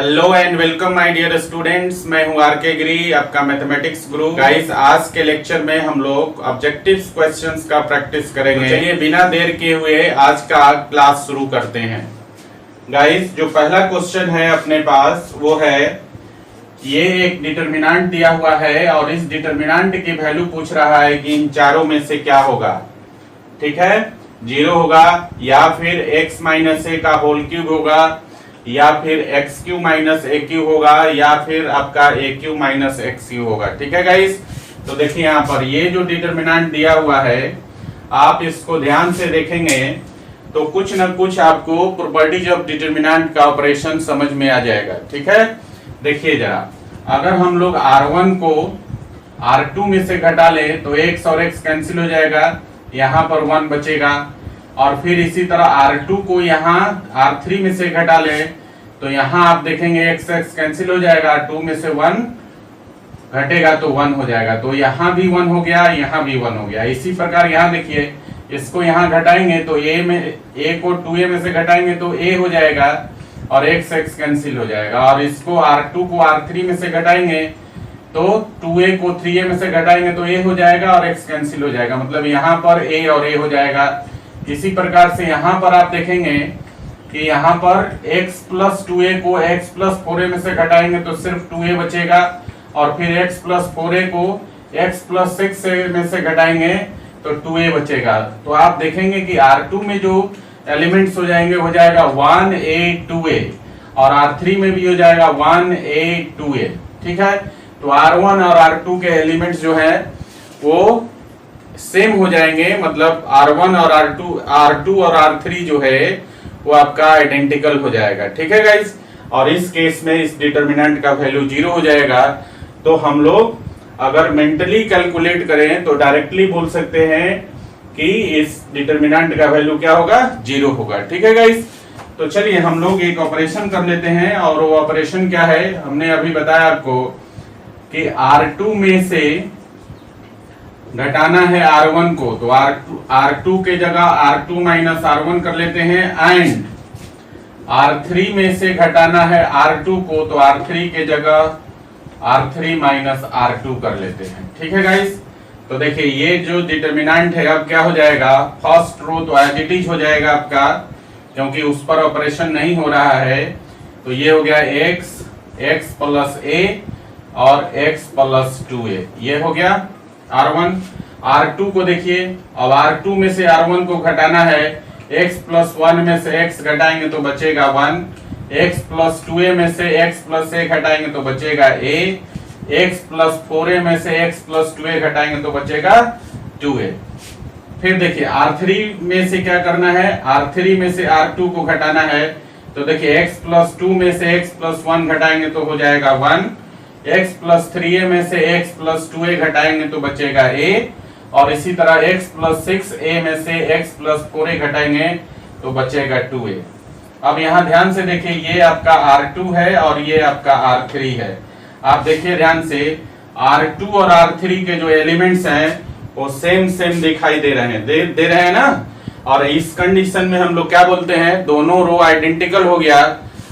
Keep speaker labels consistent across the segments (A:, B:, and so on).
A: Hello and welcome my dear students, मैं हूं are के गिरी, आपका मैथमेटिक्स गुरु। गाइस, आज के लेक्चर में हम लोग ऑब्जेक्टिव क्वेश्चंस का प्रैक्टिस करेंगे। तो चलिए बिना देर किए हुए आज का क्लास शुरू करते हैं। गाइस, जो पहला क्वेश्चन है अपने पास वो है, ये एक डिटरमिनेंट दिया हुआ है और इस डिटरमिनेंट की वैल्यू पूछ रहा है कि इन चारों में से क्या होगा। ठीक है, 0 होगा या फिर x माइनस ए का होल क्यूब होगा या फिर एक्स क्यू माइनस ए क्यू होगा या फिर आपका ए क्यू माइनस एक्स क्यू होगा। ठीक है गाइस, तो देखिए यहाँ पर ये जो डिटरमिनेंट दिया हुआ है, आप इसको ध्यान से देखेंगे तो कुछ न कुछ आपको प्रॉपर्टीज ऑफ डिटरमिनेंट का ऑपरेशन समझ में आ जाएगा। ठीक है, देखिए जरा, अगर हम लोग R1 को R2 में से घटा ले तो x और x कैंसिल हो जाएगा, यहाँ पर 1 बचेगा। और फिर इसी तरह R2 को यहाँ R3 में से घटा ले तो यहाँ आप देखेंगे x x कैंसिल हो जाएगा, 2 में से 1 घटेगा तो 1 हो जाएगा। तो यहाँ भी 1 हो गया, यहाँ भी 1 हो गया। इसी प्रकार यहाँ देखिए, इसको यहाँ घटाएंगे तो a को 2a में से घटाएंगे तो a हो जाएगा और x x कैंसिल हो जाएगा। और इसको R2 को R3 में से घटाएंगे तो 2a को 3a में से घटाएंगे तो a हो जाएगा और x कैंसिल हो जाएगा, मतलब यहाँ पर a और a हो जाएगा। इसी प्रकार से यहाँ पर आप देखेंगे कि यहाँ पर x प्लस 2a को x प्लस 4a में से घटाएंगे तो सिर्फ 2a बचेगा और फिर x प्लस 4a को x प्लस 6a में से घटाएंगे तो 2a बचेगा। तो आप देखेंगे कि R2 में जो एलिमेंट्स हो जाएंगे हो जाएगा 1a 2a और R3 में भी हो जाएगा 1a 2a। ठीक है, तो R1 और R2 के एलिमेंट्स जो है वो सेम हो जाएंगे, मतलब R1 और R2 और R3 जो है वो आपका आइडेंटिकल हो जाएगा। ठीक है गाइस, और इस केस में इस डिटरमिनेंट का वैल्यू 0 हो जाएगा। तो हम लोग अगर मेंटली कैलकुलेट करें तो डायरेक्टली बोल सकते हैं कि इस डिटरमिनेंट का वैल्यू क्या होगा, 0 होगा। ठीक है गाइस, तो चलिए हम लोग एक ऑपरेशन कर लेते हैं। और वो ऑपरेशन क्या है, हमने अभी बताया आपको कि R2 में से घटाना है R1 को, तो R2 के जगह R2 माइनस R1 कर लेते हैं। एंड R3 में से घटाना है R2 को, तो R3 के जगह R3 माइनस R2 कर लेते हैं। ठीक है गाइस, तो देखिए ये जो डिटरमिनेंट है अब क्या हो जाएगा, फर्स्ट रो तो एज इट इज हो जाएगा आपका, क्योंकि उस पर ऑपरेशन नहीं हो रहा है। तो ये हो गया x प्लस a और x प्लस 2a, ये हो गया R1। R2 को देखिए, अब R2 में से R1 को घटाना है, x प्लस 1 में से x घटाएंगे तो बचेगा 1, x प्लस 2a में से x प्लस a घटाएंगे तो बचेगा a, x प्लस 4a में से x प्लस 2a घटाएंगे तो बचेगा 2a। फिर देखिए R3 में से क्या करना है, R3 में से R2 को घटाना है, तो देखिए x प्लस 2 में से x प्लस 1 घटाएंगे तो हो जाएगा 1, x प्लस 3a में से x प्लस 2a घटाएंगे तो बचेगा a, और इसी तरह x प्लस 6a में से x प्लस 4a घटाएंगे तो बचेगा 2a। अब यहाँ ध्यान से देखिए, ये आपका R2 है और ये आपका R3 है। आप देखिए ध्यान से, R2 और R3 के जो एलिमेंट्स हैं वो सेम दिखाई दे रहे हैं, दे रहे हैं ना। और इस कंडीशन में हम लोग क्या बोलते हैं, दोनों रो आइडेंटिकल हो गया।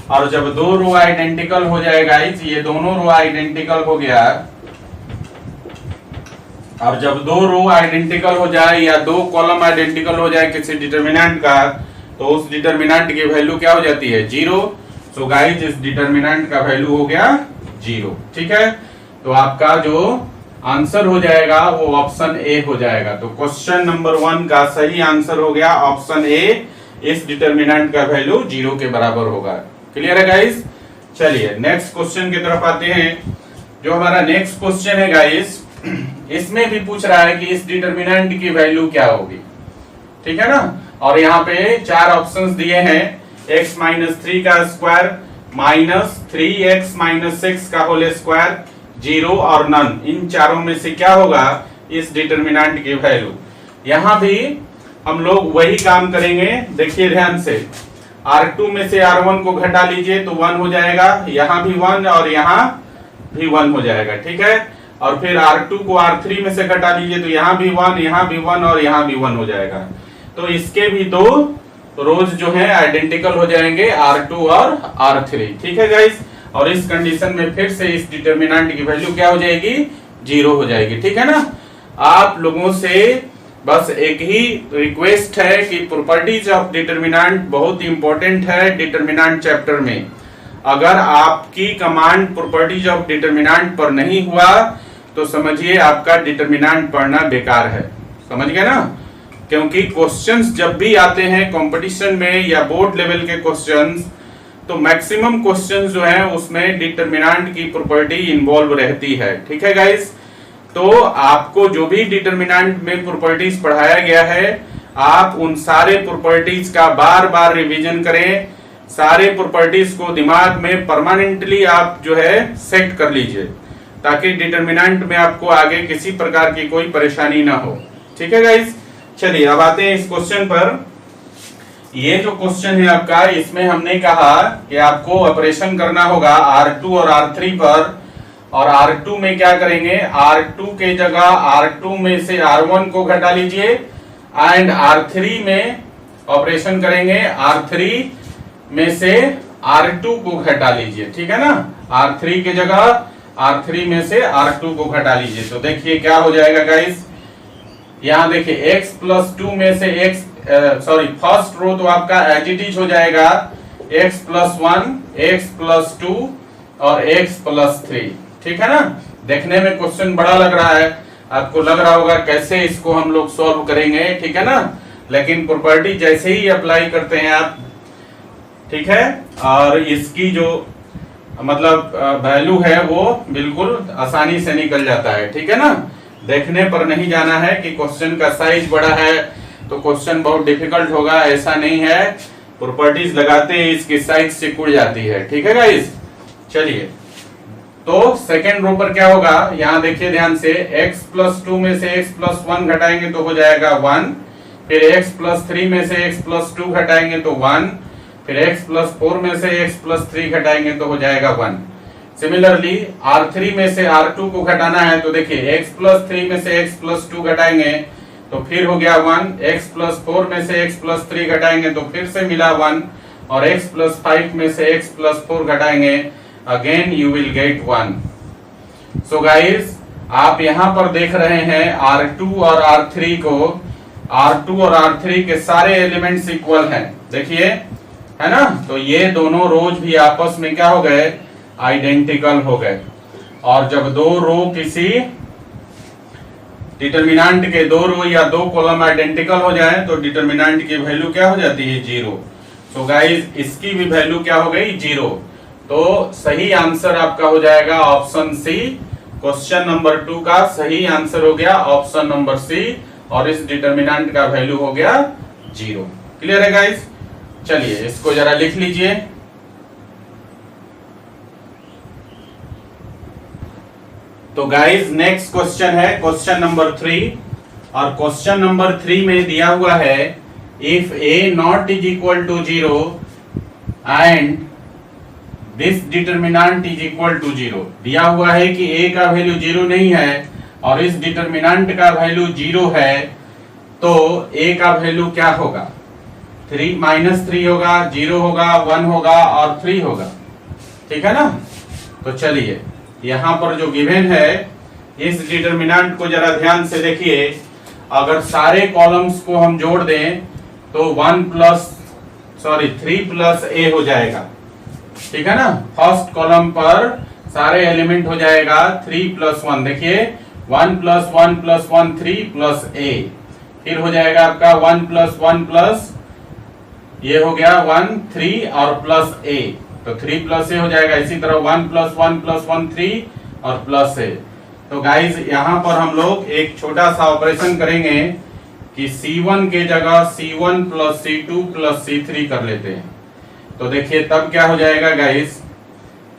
A: और जब दो रो आइडेंटिकल हो जाएगा, ये दोनों रो आइडेंटिकल हो गया, और जब दो रो आइडेंटिकल हो जाए या दो कॉलम आइडेंटिकल हो जाए किसी डिटरमिनेंट का, तो उस डिटरमिनेंट की वैल्यू क्या हो जाती है, 0। सो गाइस, इस डिटरमिनेंट का वैल्यू हो गया 0। ठीक है, तो आपका जो आंसर हो जाएगा वो ऑप्शन ए हो जाएगा। तो क्वेश्चन नंबर 1 का सही आंसर हो गया ऑप्शन ए, इस डिटरमिनेंट का वैल्यू 0 के बराबर होगा। क्लियर है गाइस, चलिए नेक्स्ट क्वेश्चन की तरफ आते हैं। जो हमारा नेक्स्ट क्वेश्चन है गाइस, इसमें भी पूछ रहा है कि इस डिटरमिनेंट की वैल्यू क्या होगी। ठीक है ना, और यहाँ पे 4 ऑप्शंस दिए हैं, x माइनस 3 का स्क्वायर, माइनस 3x माइनस 6 का होल स्क्वायर, 0 और नन। इन चारों में से क्या होगा इस डिटरमिनेंट की वैल्यू। यहाँ भी हम लोग वही काम करेंगे, देखिए ध्यान से। R2 में से R1 को घटा लीजिए तो 1 हो जाएगा, यहाँ भी 1 और यहाँ भी 1 हो जाएगा। ठीक है, और फिर R2 को R3 में से घटा लीजिए तो यहाँ भी 1, यहाँ भी 1 और यहाँ भी 1 हो जाएगा। तो इसके भी दो रोज जो है आइडेंटिकल हो जाएंगे, R2 और R3। ठीक है गाइस, और इस कंडीशन में फिर से इस डिटर्मिनेंट की वैल्यू क्या हो जाएगी, 0 हो जाएगी। ठीक है ना। आप लोगों से बस एक ही रिक्वेस्ट है कि प्रॉपर्टीज ऑफ डिटर्मिनेंट बहुत इंपॉर्टेंट है डिटर्मिनेंट चैप्टर में। अगर आपकी कमांड प्रॉपर्टीज ऑफ डिटर्मिनेंट पर नहीं हुआ तो समझिए आपका डिटर्मिनेंट पढ़ना बेकार है। समझ गए ना। क्योंकि क्वेश्चंस जब भी आते हैं कंपटीशन में या बोर्ड लेवल के क्वेश्चंस, तो मैक्सिमम क्वेश्चंस जो है उसमें डिटर्मिनेंट की प्रॉपर्टी इन्वॉल्व रहती है। ठीक है गाइस। तो आपको जो भी डिटर्मिनेंट में प्रॉपर्टीज पढ़ाया गया है, आप उन सारे प्रॉपर्टीज का बार बार रिवीजन करें। सारे प्रॉपर्टीज को दिमाग में परमानेंटली आप जो है सेट कर लीजिए, ताकि डिटर्मिनेंट में आपको आगे किसी प्रकार की कोई परेशानी ना हो। ठीक है गाइस। चलिए अब आते हैं इस क्वेश्चन पर। ये जो क्वेश्चन है आपका, इसमें हमने कहा कि आपको ऑपरेशन करना होगा R2 और R3 पर, और R2 में क्या करेंगे, R2 के जगह R2 में से R1 को घटा लीजिए एंड R3 में ऑपरेशन करेंगे R3 में से R2 को घटा लीजिए। ठीक है ना। R3 के जगह R3 में से R2 को घटा लीजिए। तो देखिए क्या हो जाएगा गाइस, यहां देखिए x प्लस 2 में से x फर्स्ट रो तो आपका एज इट इज हो जाएगा x प्लस 1, x प्लस 2 और x प्लस 3। ठीक है ना। देखने में क्वेश्चन बड़ा लग रहा है, आपको लग रहा होगा कैसे इसको हम लोग सॉल्व करेंगे। ठीक है ना। लेकिन प्रॉपर्टी जैसे ही अप्लाई करते हैं आप, ठीक है, और इसकी जो मतलब वैल्यू है वो बिल्कुल आसानी से निकल जाता है। ठीक है ना। देखने पर नहीं जाना है कि क्वेश्चन का साइज बड़ा है तो क्वेश्चन बहुत डिफिकल्ट होगा, ऐसा नहीं है। प्रॉपर्टीज लगाते ही इसकी साइज सिकुड़ जाती है। ठीक है गाइस। चलिए तो सेकेंड रो पर क्या होगा, यहां देखिए ध्यान से, x प्लस 2 में से x प्लस 1 घटाएंगे तो हो जाएगा 1, फिर x प्लस 3 में से x प्लस 2 घटाएंगे तो 1, फिर x प्लस 4 में से x प्लस 3 घटाएंगे तो हो जाएगा 1। सिमिलरली R3 में से R2 को घटाना है तो देखिए x प्लस 3 में से x प्लस 2 घटाएंगे तो फिर हो गया 1, x प्लस 4 में से x प्लस 3 घटाएंगे तो फिर से मिला 1, और x प्लस 5 में से x प्लस 4 घटाएंगे, again you will get 1। So guys, आप यहां पर देख रहे हैं R2 और R3 को, R2 और R3 के सारे एलिमेंट्स इक्वल हैं। देखिए, है ना। तो ये दोनों रोज भी आपस में क्या हो गए, आइडेंटिकल हो गए। और जब दो रो किसी डिटर्मिनेंट के, दो रो या दो कॉलम आइडेंटिकल हो जाए तो डिटर्मिनेंट की वैल्यू क्या हो जाती है, 0। तो गाइस, इसकी भी वैल्यू क्या हो गई, 0। तो सही आंसर आपका हो जाएगा ऑप्शन सी। क्वेश्चन नंबर 2 का सही आंसर हो गया ऑप्शन नंबर सी, और इस डिटर्मिनेंट का वैल्यू हो गया 0। क्लियर है गाइस। चलिए इसको जरा लिख लीजिए। तो गाइस नेक्स्ट क्वेश्चन है क्वेश्चन नंबर 3, और क्वेश्चन नंबर 3 में दिया हुआ है if a not is equal to 0 and this determinant is equal to 0। दिया हुआ है कि a का वैल्यू 0 नहीं है और इस डिटर्मिनेंट का वैल्यू 0 है, तो a का वैल्यू क्या होगा, 3 -3 होगा, 0 होगा, 1 होगा और 3 होगा। ठीक है ना। तो चलिए यहां पर जो गिवन है, इस डिटर्मिनेंट को जरा ध्यान से देखिए। अगर सारे कॉलम्स को हम जोड़ दें तो 3 प्लस a हो जाएगा। ठीक है ना। फर्स्ट कॉलम पर सारे एलिमेंट हो जाएगा 3 प्लस 1। देखिए 1 प्लस 1 प्लस 1 3 प्लस a, फिर हो जाएगा आपका 1 प्लस 1 प्लस, ये हो गया 1 3 और प्लस a, तो 3 प्लस a हो जाएगा। इसी तरह 1 प्लस 1 प्लस 1 3 और प्लस a। तो गाइज यहां पर हम लोग एक छोटा सा ऑपरेशन करेंगे कि C1 के जगह C1 plus C2 plus C3 कर लेते हैं। तो देखिए तब क्या हो जाएगा गाइज,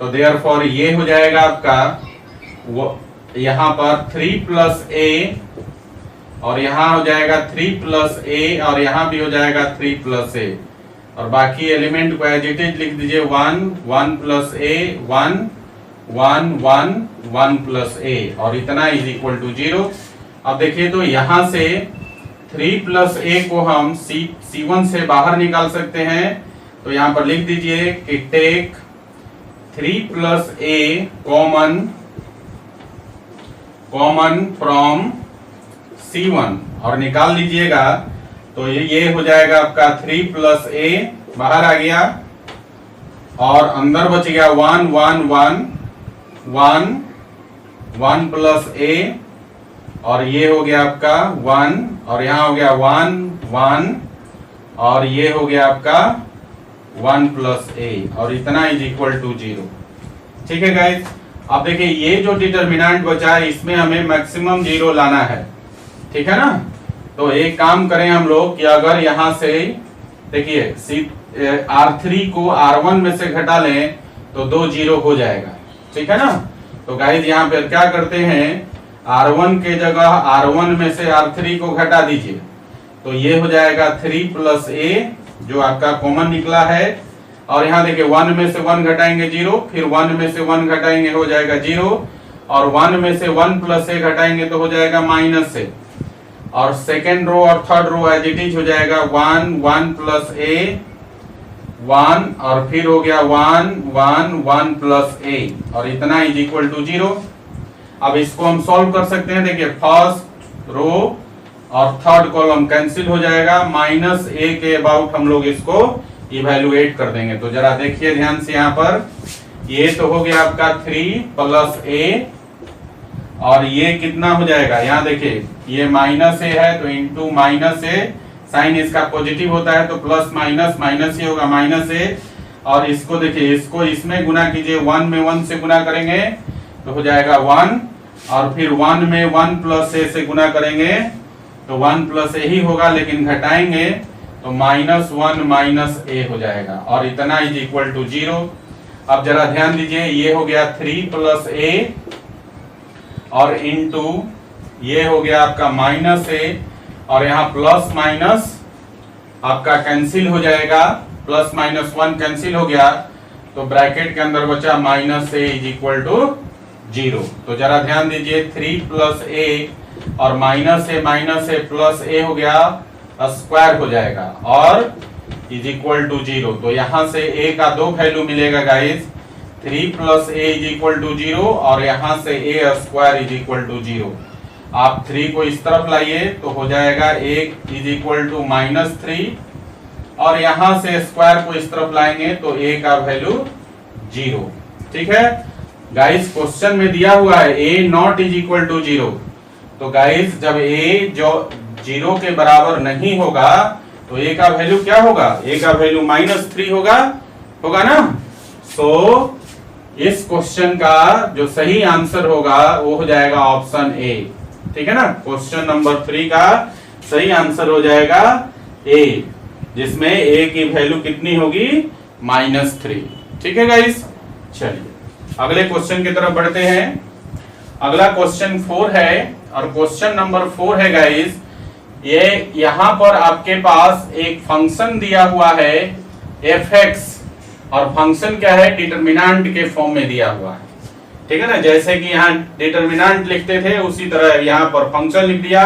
A: तो देयरफॉर ये हो जाएगा आपका वो यहां पर 3 प्लस a, और यहां हो जाएगा 3 प्लस a, और यहां भी हो जाएगा 3 प्लस a, और बाकी एलिमेंट को एज इट इज लिख दीजिए 1 1 प्लस a 1 1 1 1 प्लस a, और इतना इज इक्वल टू 0। अब देखिए तो यहां से 3 प्लस a को हम C1 से बाहर निकाल सकते हैं। तो यहां पर लिख दीजिए कि take 3 plus a common from C1 और निकाल लीजिएगा तो ये हो जाएगा आपका 3 प्लस ए बाहर आ गया और अंदर बच गया 1 प्लस ए और ये हो गया आपका 1 और यहाँ हो गया 1 और ये हो गया आपका 1 प्लस ए और इतना इज इक्वल टू 0। ठीक है गाइस, अब देखिए ये जो डिटरमिनेंट बचा है इसमें हमें मैक्सिमम 0 लाना है। ठीक है ना, तो एक काम करें हम लोग कि अगर यहां से देखिए R3 को R1 में से घटा लें तो 2 0 हो जाएगा। ठीक है ना, तो गाइस यहाँ पे क्या करते हैं, R1 के जगह R1 में से R3 को घटा दीजिए तो ये हो जाएगा 3 प्लस ए जो आपका कॉमन निकला है और यहाँ देखिए 1 में से 1 घटाएंगे 0, फिर 1 में से 1 घटाएंगे हो जाएगा 0 और 1 में से 1 प्लस ए घटाएंगे तो हो जाएगा माइनस ए और सेकेंड रो और third row as it is हो जाएगा 1 प्लस ए 1 और फिर हो गया 1 प्लस ए और इतना इज इक्वल टू 0। अब इसको हम सॉल्व कर सकते हैं। देखिए फर्स्ट रो और थर्ड कॉलम कैंसिल हो जाएगा, माइनस ए के अबाउट हम लोग इसको इवैल्यूएट कर देंगे। तो जरा देखिए ध्यान से यहाँ पर ये तो हो गया आपका 3 प्लस ए और ये कितना हो जाएगा, यहाँ देखिए ये माइनस ए है तो इंटू माइनस ए, साइन इसका पॉजिटिव होता है तो प्लस माइनस माइनस ही होगा माइनस ए और इसको देखिए इसको इसमें गुना कीजिए, 1 में 1 से गुना करेंगे तो हो जाएगा 1 और फिर 1 में 1 प्लस ए से गुना करेंगे तो 1 प्लस ए ही होगा, लेकिन घटाएंगे तो -1 माइनस ए हो जाएगा और इतना इज इक्वल टू 0। अब जरा ध्यान दीजिए ये हो गया 3 प्लस ए और इनटू ये हो गया आपका माइनस ए और यहाँ प्लस माइनस आपका कैंसिल हो जाएगा, प्लस माइनस 1 कैंसिल हो गया तो ब्रैकेट के अंदर बचा minus a is equal to 0। तो जरा ध्यान दीजिए 3 प्लस ए और माइनस ए प्लस ए हो गया स्क्वायर हो जाएगा और इज इक्वल टू 0। तो यहाँ से a का 2 वैल्यू मिलेगा guys, 3 plus a is equal to 0 और यहाँ से a square is equal to 0। आप 3 को इस तरफ लाइए तो हो जाएगा a इज इक्वल टू -3 और यहाँ से स्क्वायर को इस तरफ लाएंगे तो a का वैल्यू 0। ठीक है गाइस, क्वेश्चन में दिया हुआ है a not is equal to 0। तो गाइस जब a जो 0 के बराबर नहीं होगा तो a का वैल्यू क्या होगा, a का वैल्यू -3 होगा ना। सो इस क्वेश्चन का जो सही आंसर होगा वो हो जाएगा ऑप्शन ए। ठीक है ना, क्वेश्चन नंबर 3 का सही आंसर हो जाएगा ए, जिसमें a की वैल्यू कितनी होगी -3। ठीक है गाइस, चलिए अगले क्वेश्चन की तरफ बढ़ते हैं। अगला क्वेश्चन 4 है और क्वेश्चन नंबर 4 है गाइस, ये यहाँ पर आपके पास एक फंक्शन दिया हुआ है f(x) और फंक्शन क्या है, डिटरमिनेंट के फॉर्म में दिया हुआ है। ठीक है ना, जैसे कि यहाँ डिटरमिनेंट लिखते थे उसी तरह यहाँ पर फंक्शन लिख दिया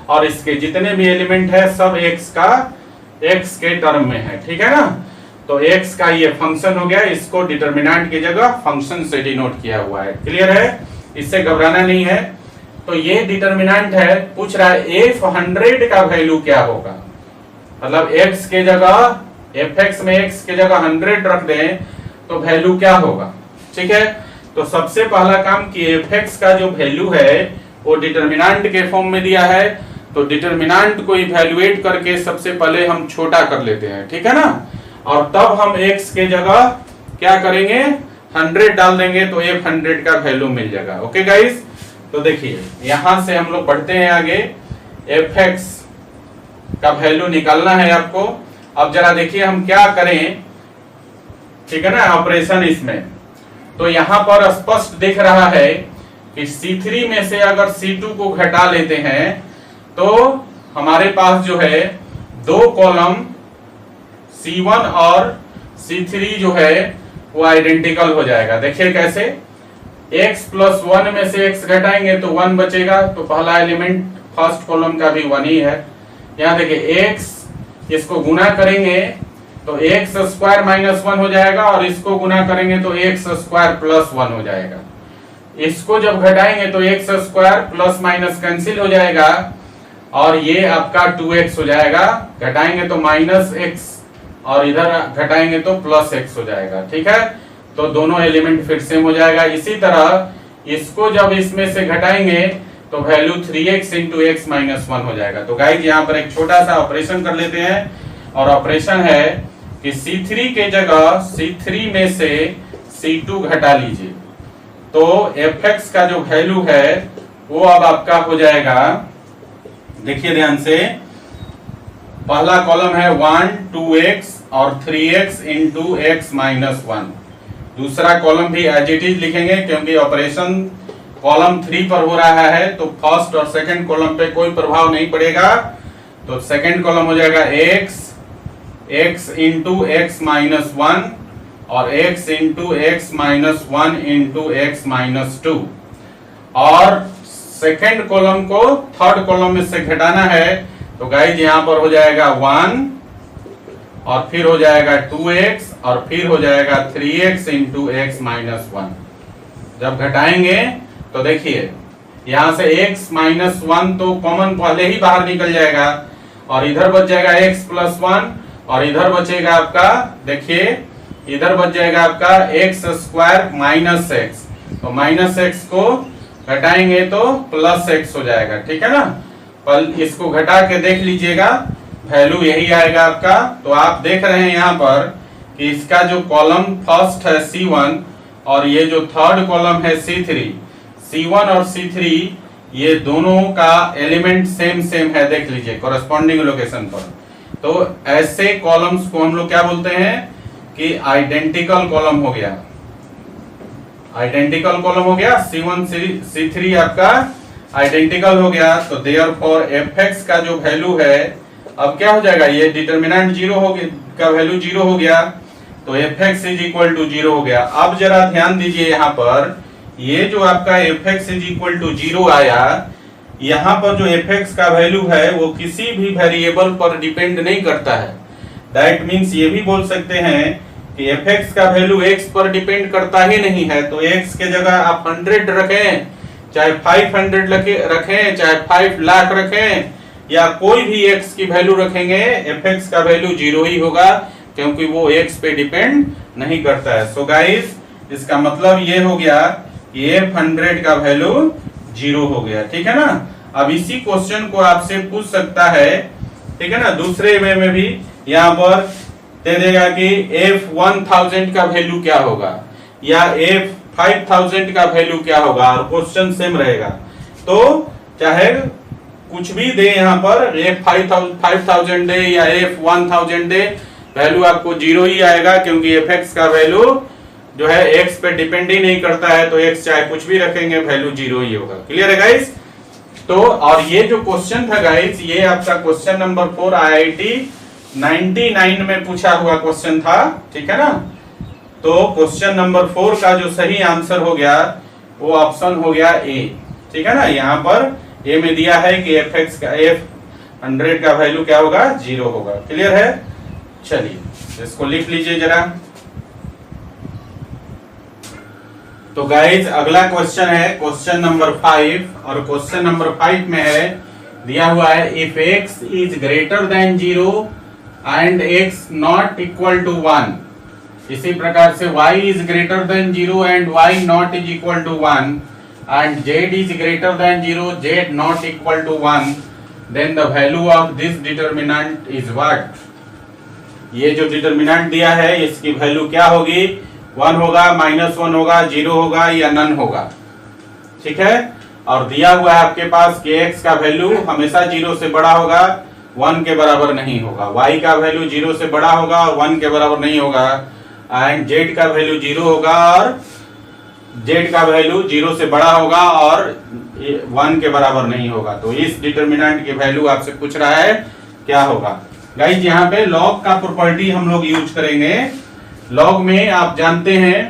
A: और इसके जितने भी एलिमेंट है सब x के टर्म में है। ठीक है ना, तो x का ये फंक्शन हो गया, इसको डिटरमिनेंट की जगह फंक्शन से डिनोट किया हुआ है। क्लियर है, इससे घबराना नहीं है। तो ये डिटरमिनेंट है, पूछ रहा है f100 का वैल्यू क्या होगा, मतलब x के जगह f(x) में x के जगह 100 रख दें तो वैल्यू क्या होगा। ठीक है, तो सबसे पहला काम कि f(x) का जो वैल्यू है वो डिटरमिनेंट के फॉर्म में दिया है तो डिटरमिनेंट को इवैल्यूएट करके सबसे पहले हम छोटा कर लेते हैं। ठीक है ना, और तब हम x के जगह क्या करेंगे 100 डाल देंगे तो f100 का वैल्यू मिल जाएगा। ओके गाइस, तो देखिए यहां से हम लोग बढ़ते हैं आगे, f(x) का वैल्यू निकालना है आपको। अब जरा देखिए हम क्या करें, ठीक है ना, ऑपरेशन इसमें तो यहां पर स्पष्ट दिख रहा है कि C3 में से अगर C2 को घटा लेते हैं तो हमारे पास जो है 2 कॉलम C1 और C3 जो है वो आइडेंटिकल हो जाएगा। देखिए कैसे, x प्लस 1 में से x घटाएंगे तो 1 बचेगा, तो पहला एलिमेंट फर्स्ट कॉलम का भी 1 ही है। यहाँ देखिए x इसको गुना करेंगे तो एक्स स्क्वायर माइनस 1 हो जाएगा और इसको गुना करेंगे तो एक्स स्क्वायर प्लस 1 हो जाएगा। इसको जब घटाएंगे तो x square plus minus cancel हो जाएगा और ये आपका 2x हो जाएगा। घटाएंगे तो माइनस एक्स और इधर घटाएंगे तो प्लस एक्स हो जाएगा। ठीक है, तो दोनों एलिमेंट फिर सेम हो जाएगा। इसी तरह इसको जब इसमें से घटाएंगे तो value 3x into x minus 1 हो जाएगा। तो गाइस यहाँ पर एक छोटा सा ऑपरेशन कर लेते हैं और ऑपरेशन है कि C3 के जगह C3 में से C2 घटा लीजिए तो fx का जो वैल्यू है वो अब आपका हो जाएगा, देखिए ध्यान से, पहला कॉलम है 1 2x और 3x इंटू एक्स माइनस 1। दूसरा कॉलम भी एज इट इज लिखेंगे क्योंकि ऑपरेशन कॉलम 3 पर हो रहा है तो फर्स्ट और सेकंड कॉलम पे कोई प्रभाव नहीं पड़ेगा। तो सेकंड कॉलम हो जाएगा x इंटू एक्स माइनस 1 और x into x minus 1 into x minus 2 और सेकंड कॉलम को थर्ड कॉलम में से घटाना है तो गाइज यहाँ पर हो जाएगा 1 और फिर हो जाएगा 2x और फिर हो जाएगा 3x इंटू एक्स माइनस 1। जब घटाएंगे तो देखिए यहाँ से x माइनस 1 तो कॉमन पहले ही बाहर निकल जाएगा और इधर बच जाएगा x प्लस 1 और इधर बचेगा आपका, देखिए इधर बच जाएगा आपका एक्स स्क्वायर माइनस एक्स। तो माइनस एक्स को घटाएंगे तो प्लस एक्स हो जाएगा। ठीक है ना, पर इसको घटा के देख लीजिएगा वैल्यू यही आएगा आपका। तो आप देख रहे हैं यहाँ पर कि इसका जो कॉलम फर्स्ट है C1 और ये जो थर्ड कॉलम है C1 और C3 ये दोनों का एलिमेंट सेम है, देख लीजिए कोरस्पॉन्डिंग लोकेशन पर। तो ऐसे कॉलम्स को हम लोग क्या बोलते हैं कि आइडेंटिकल कॉलम हो गया। आइडेंटिकल कॉलम हो गया, C1 C3 आपका आइडेंटिकल हो गया। तो देयरफॉर fx का जो वैल्यू है अब क्या हो जाएगा, ये डिटरमिनेंट 0 हो गया, का वैल्यू 0 हो गया तो fx इज इक्वल टू 0 हो गया। अब जरा ध्यान दीजिए यहाँ पर, ये जो आपका fx इज इक्वल टू 0 आया, यहाँ पर जो fx का वैल्यू है वो किसी भी वेरिएबल पर डिपेंड नहीं करता है। दैट मीन्स ये भी बोल सकते हैं कि fx का वैल्यू x पर डिपेंड करता ही नहीं है। तो x के जगह आप 100 रखें, चाहे 500 रखें, चाहे 5 लाख रखें या कोई भी x की वैल्यू रखेंगे, fx का वैल्यू 0 ही होगा क्योंकि वो x पे डिपेंड नहीं करता है। सो गाइस इसका मतलब ये हो गया कि f100 का वैल्यू 0 हो गया। ठीक है ना, अब इसी क्वेश्चन को आपसे पूछ सकता है, ठीक है ना, दूसरे वे में भी यहाँ पर दे देगा कि f1000 का वैल्यू क्या होगा या f5000 का वैल्यू क्या होगा और क्वेश्चन सेम रहेगा। तो चाहे कुछ भी दे यहाँ पर, f5000 दे या f1000 दे, वैल्यू आपको 0 ही आएगा क्योंकि fx का वैल्यू जो है x पे डिपेंड ही नहीं करता है। तो x चाहे कुछ भी रखेंगे वैल्यू 0 ही होगा। क्लियर है गाइस? तो और ये जो क्वेश्चन था गाइस, ये आपका क्वेश्चन नंबर 4 IIT 99 में पूछा हुआ क्वेश्चन था। ठीक है ना, तो क्वेश्चन नंबर 4 का जो सही आंसर हो गया वो ऑप्शन हो गया A। ठीक है ना, यहाँ पर A में दिया है कि fx का f100 का वैल्यू क्या होगा, 0 होगा। क्लियर है? चलिए इसको लिख लीजिए जरा। तो गाइज अगला क्वेश्चन है क्वेश्चन नंबर 5 और क्वेश्चन नंबर 5 में है दिया हुआ है if x is greater than 0 and x not equal to 1। इसी प्रकार से y is greater than 0 and y not is equal to 1 and z is greater than 0 z not equal to 1, then the value of this determinant is what. ये जो determinant दिया है इसकी value क्या होगी, 1 होगा, -1 होगा, 0 होगा या नन होगा। ठीक है, और दिया हुआ है आपके पास कि x का वैल्यू हमेशा 0 से बड़ा होगा, 1 के बराबर नहीं होगा, y का वैल्यू 0 से बड़ा होगा, 1 के बराबर नहीं होगा, एंड z का वैल्यू 0 होगा और z का वैल्यू 0 से बड़ा होगा और 1 के बराबर नहीं होगा। तो इस डिटरमिनेंट की वैल्यू आपसे पूछ रहा है क्या होगा। गाइस यहाँ पे लॉग का प्रॉपर्टी हम लोग यूज करेंगे। लॉग में आप जानते हैं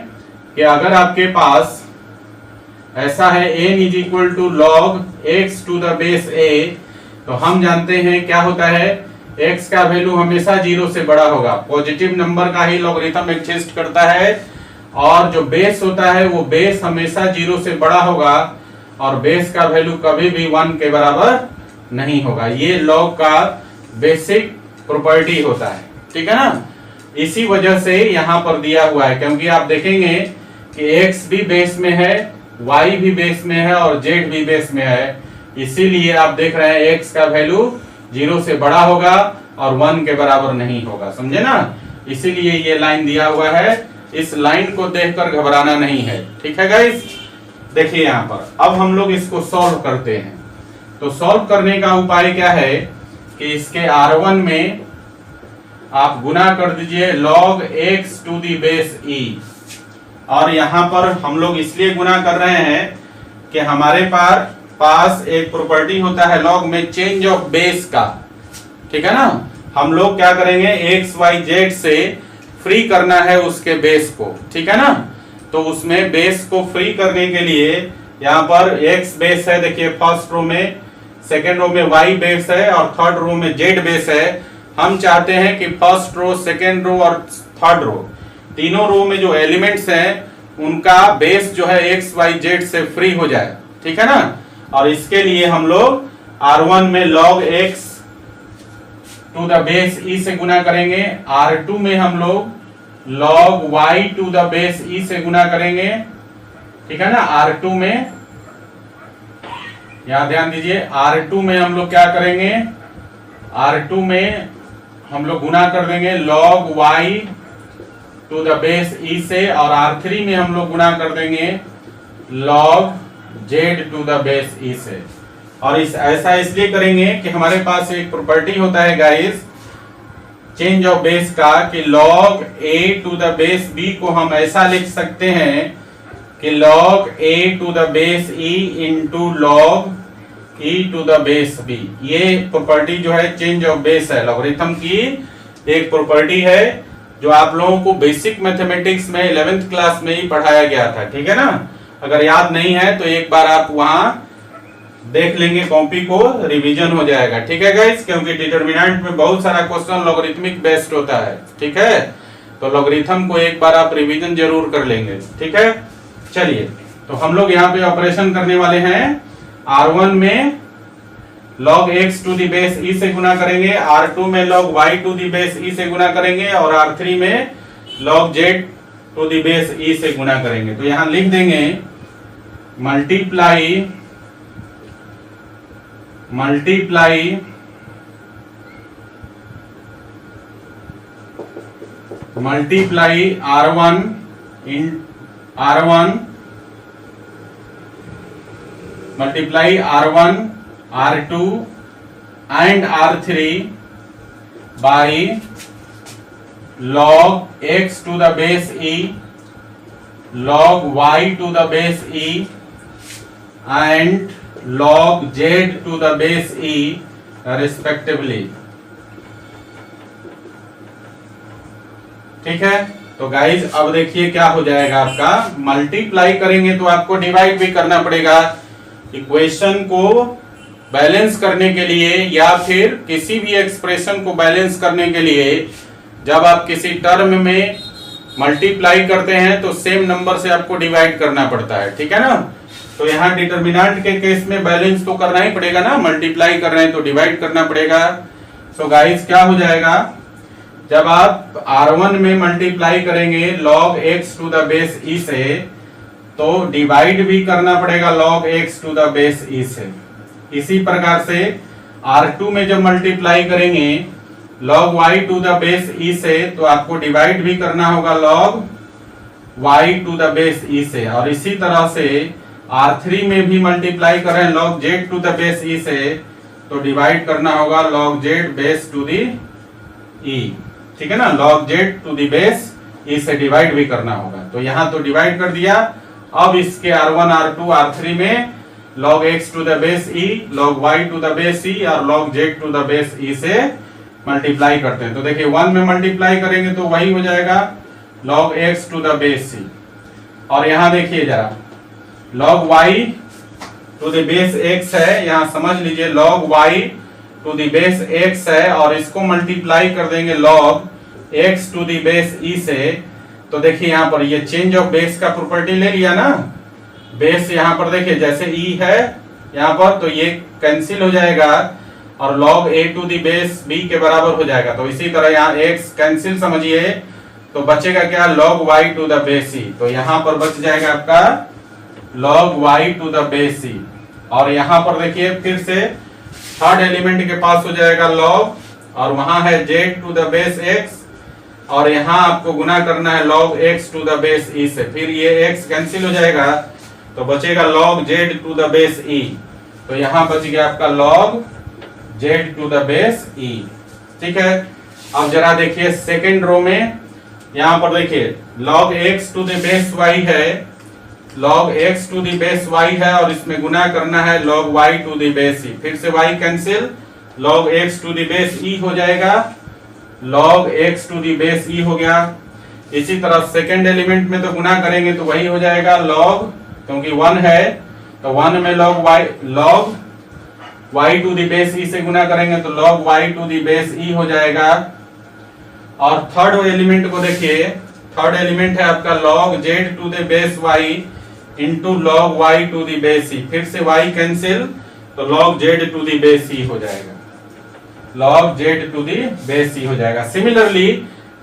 A: कि अगर आपके पास ऐसा है n is equal to log x to the base a, तो हम जानते हैं क्या होता है x का वैल्यू हमेशा 0 से बड़ा होगा। पॉजिटिव नंबर का ही लॉगरिथम एग्जिस्ट करता है और जो बेस होता है वो बेस हमेशा 0 से बड़ा होगा और बेस का वैल्यू कभी भी 1 के बराबर नहीं होगा। ये लॉग का बेसिक प्रॉपर्टी होता है, ठीक है ना। इसी वजह से यहां पर दिया हुआ है, क्योंकि आप देखेंगे कि x भी बेस में है, y भी बेस में है और z भी बेस में है, इसीलिए आप देख रहे हैं x का वैल्यू 0 से बड़ा होगा और 1 के बराबर नहीं होगा, समझे ना। इसीलिए ये लाइन दिया हुआ है, इस लाइन को देखकर घबराना नहीं है, ठीक है गाइस। देखिए यहाँ पर अब हम लोग इसको सॉल्व करते हैं। तो सॉल्व करने का उपाय क्या है कि इसके r1 में आप गुना कर दीजिए log x to the base e, और यहाँ पर हम लोग इसलिए गुना कर रहे हैं कि हमारे पास एक प्रॉपर्टी होता है log में चेंज ऑफ बेस का, ठीक है ना। हम लोग क्या करेंगे x y z से फ्री करना है उसके बेस को, ठीक है ना। तो उसमें बेस को फ्री करने के लिए यहाँ पर x बेस है, देखिए फर्स्ट रो में, सेकेंड रो में y बेस है और थर्ड रो में z बेस है। हम चाहते हैं कि फर्स्ट रो, सेकेंड रो और थर्ड रो, तीनों रो में जो एलिमेंट्स हैं उनका बेस जो है x y z से फ्री हो जाए, ठीक है ना। और इसके लिए हम लोग r1 में log x to the base e से गुना करेंगे, r2 में हम लोग log y to the base e से गुना करेंगे, ठीक है ना। r2 में, यहां ध्यान दीजिए, r2 में हम लोग क्या करेंगे, r2 में हम लोग गुना कर देंगे log y to the base e से, और r3 में हम लोग गुना कर देंगे log z to the base e से। और ऐसा इसलिए करेंगे कि हमारे पास एक प्रॉपर्टी होता है गाइस चेंज ऑफ बेस का कि log a to the base b को हम ऐसा लिख सकते हैं कि log a to the base e into log e to the base b। ये प्रॉपर्टी जो है चेंज ऑफ बेस है, लॉगरिथम की एक प्रॉपर्टी है जो आप लोगों को बेसिक मैथमेटिक्स में 11th क्लास में ही पढ़ाया गया था, ठीक है ना। अगर याद नहीं है तो एक बार आप वहां देख लेंगे, कॉपी को रिवीजन हो जाएगा, ठीक है गाइस, क्योंकि डिटरमिनेंट में बहुत सारा क्वेश्चन लॉगरिथमिक बेस्ड होता है, ठीक है। तो लॉगरिथम को एक बार आप रिवीजन जरूर कर लेंगे, ठीक है। चलिए, तो हम लोग यहाँ पे ऑपरेशन करने वाले हैं। r1 में log x to the base e से गुना करेंगे, r2 में log y to the base e से गुना करेंगे और r3 में log z to the base e से गुना करेंगे। तो यहां लिख देंगे multiply r1 multiply r1 r2 and r3 by log x to the base e, log y to the base e and log z to the base e respectively, ठीक है। तो गाइज अब देखिए क्या हो जाएगा, आपका मल्टीप्लाई करेंगे तो आपको डिवाइड भी करना पड़ेगा। इक्वेशन को बैलेंस करने के लिए या फिर किसी भी एक्सप्रेशन को बैलेंस करने के लिए जब आप किसी टर्म में मल्टीप्लाई करते हैं तो सेम नंबर से आपको डिवाइड करना पड़ता है, ठीक है ना। तो यहाँ डिटरमिनेंट के केस में बैलेंस तो करना ही पड़ेगा ना, मल्टीप्लाई कर रहे हैं तो डिवाइड करना पड़ेगा। सो गाइस क्या हो जाएगा, जब आप r1 में मल्टीप्लाई करेंगे log x to the base e से तो डिवाइड भी करना पड़ेगा log x to the base e से। इसी प्रकार से r2 में जब मल्टीप्लाई करेंगे log y to the base e से तो आपको डिवाइड भी करना होगा log y to the base e से। और इसी तरह से r3 में भी मल्टीप्लाई करें log z to the base e से तो डिवाइड करना होगा log z base to the e, ठीक है ना। log z to the base e से डिवाइड भी करना होगा। तो यहाँ तो डिवाइड कर दिया। अब इसके r1 r2 r3 में log x to the base e, log y to the base e और log z to the base e से मल्टीप्लाई करते हैं। तो देखिए 1 में मल्टीप्लाई करेंगे तो वही हो जाएगा log x to the base e। और यहाँ देखिए जरा log y to the base x है, यहाँ समझ लीजिए log y to the base x है और इसको मल्टीप्लाई कर देंगे log x to the base e से, तो देखिए यहाँ पर ये चेंज ऑफ बेस का प्रॉपर्टी ले लिया ना। बेस यहाँ पर देखिए जैसे e है यहाँ पर, तो ये कैंसिल हो जाएगा और log a to the base b के बराबर हो जाएगा। तो इसी तरह यहाँ x कैंसिल समझिए, तो बचेगा क्या, log y to the base e। तो यहाँ पर बच जाएगा आपका log y to the base e। और यहाँ पर देखिए फिर से थर्ड एलिमेंट के पास हो जाएगा log, और वहां है z to the base x, और यहाँ आपको गुना करना है log x to the base e से। फिर ये x कैंसिल हो जाएगा तो बचेगा log z to the base e। तो यहाँ बच गया आपका log z to the base e। ठीक है, अब जरा देखिए सेकेंड रो में, यहाँ पर देखिए log x to the base y है, log x to the base y है और इसमें गुना करना है log y to the base e। फिर से y cancel, log x to the base e हो जाएगा, log x to the base e हो गया। इसी तरह सेकेंड एलिमेंट में तो गुना करेंगे तो वही हो जाएगा log, क्योंकि 1 है तो 1 में log y to the base e से गुना करेंगे तो log y to the base e हो जाएगा। और थर्ड एलिमेंट को देखिए, थर्ड एलिमेंट है आपका log z to the base y into log y to the base e। फिर से y कैंसिल तो log z to the base e हो जाएगा, log z to the base e हो जाएगा। सिमिलरली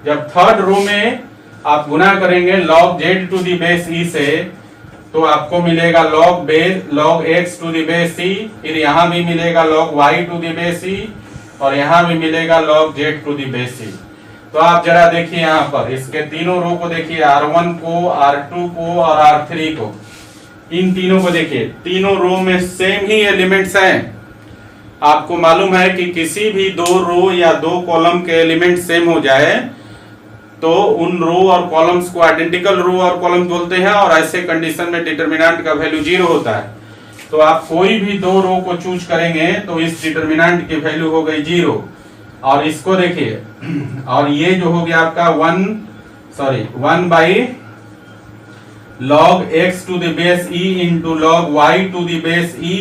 A: जब थर्ड रो में आप गुना करेंगे log z to the base e से, तो आपको मिलेगा log x to the base e, फिर यहाँ भी मिलेगा log y to the base e, और यहाँ भी मिलेगा log z to the base e। तो आप जरा देखिए यहाँ पर इसके तीनों रो को देखिए, R1 को, R2 को और R3 को, इन तीनों को देखिए, तीनों रो में सेम ही एलिमेंट्स हैं। आपको मालूम है कि किसी भी दो रो या दो कॉलम के एलिमेंट सेम हो जाए तो उन रो और कॉलम्स को आइडेंटिकल रो और कॉलम बोलते हैं, और ऐसे कंडीशन में डिटरमिनेंट का वैल्यू 0 होता है। तो आप कोई भी दो रो को चूज करेंगे तो इस डिटरमिनेंट की वैल्यू हो गई 0। और इसको देखिए, और ये जो हो गया आपका 1 by log x to the base e into log y to the base e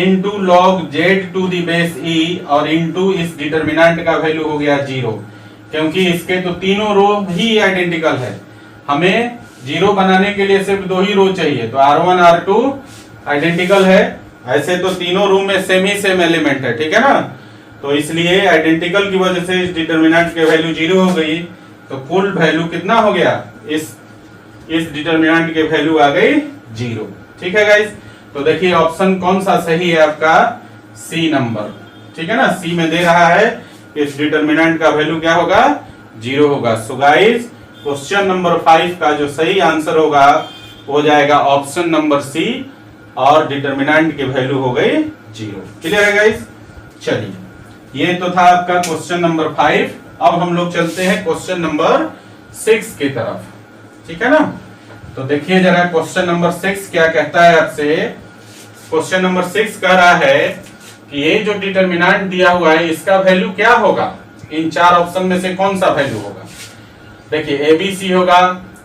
A: into log z to the base e, और इंटू इस डिटरमिनेंट का वैल्यू हो गया 0, क्योंकि इसके तो तीनों रो ही आइडेंटिकल है। हमें 0 बनाने के लिए सिर्फ दो ही रो चाहिए, तो R1 R2 आइडेंटिकल है, ऐसे तो तीनों रो में सेम ही सेम एलिमेंट है। ठीक है ना, तो इसलिए आइडेंटिकल की वजह से इस डिटरमिनेंट के वैल्यू 0 हो गई, तो कुल वैल्यू कितना हो गया, इस डिटरमिनेंट के वैल्यू आ गई 0। ठीक है गाइस, तो देखिए ऑप्शन कौन सा सही है आपका, सी नंबर। ठीक है ना, सी में दे रहा है इस डिटरमिनेंट का वैल्यू क्या होगा, 0 होगा। सो गाइस क्वेश्चन नंबर 5 का जो सही आंसर होगा हो जाएगा ऑप्शन नंबर सी, और डिटरमिनेंट की वैल्यू हो गई 0। क्लियर है गाइस, चलिए ये तो था आपका क्वेश्चन नंबर 5। अब हम लोग चलते हैं क्वेश्चन नंबर 6 की तरफ। ठीक है ना, तो देखिए जरा क्वेश्चन नंबर 6 क्या कहता है आपसे। क्वेश्चन नंबर 6 कह रहा है कि ये जो डिटरमिनेंट दिया हुआ है इसका वैल्यू क्या होगा, इन चार ऑप्शन में से कौन सा वैल्यू होगा। देखिए ए बी सी होगा,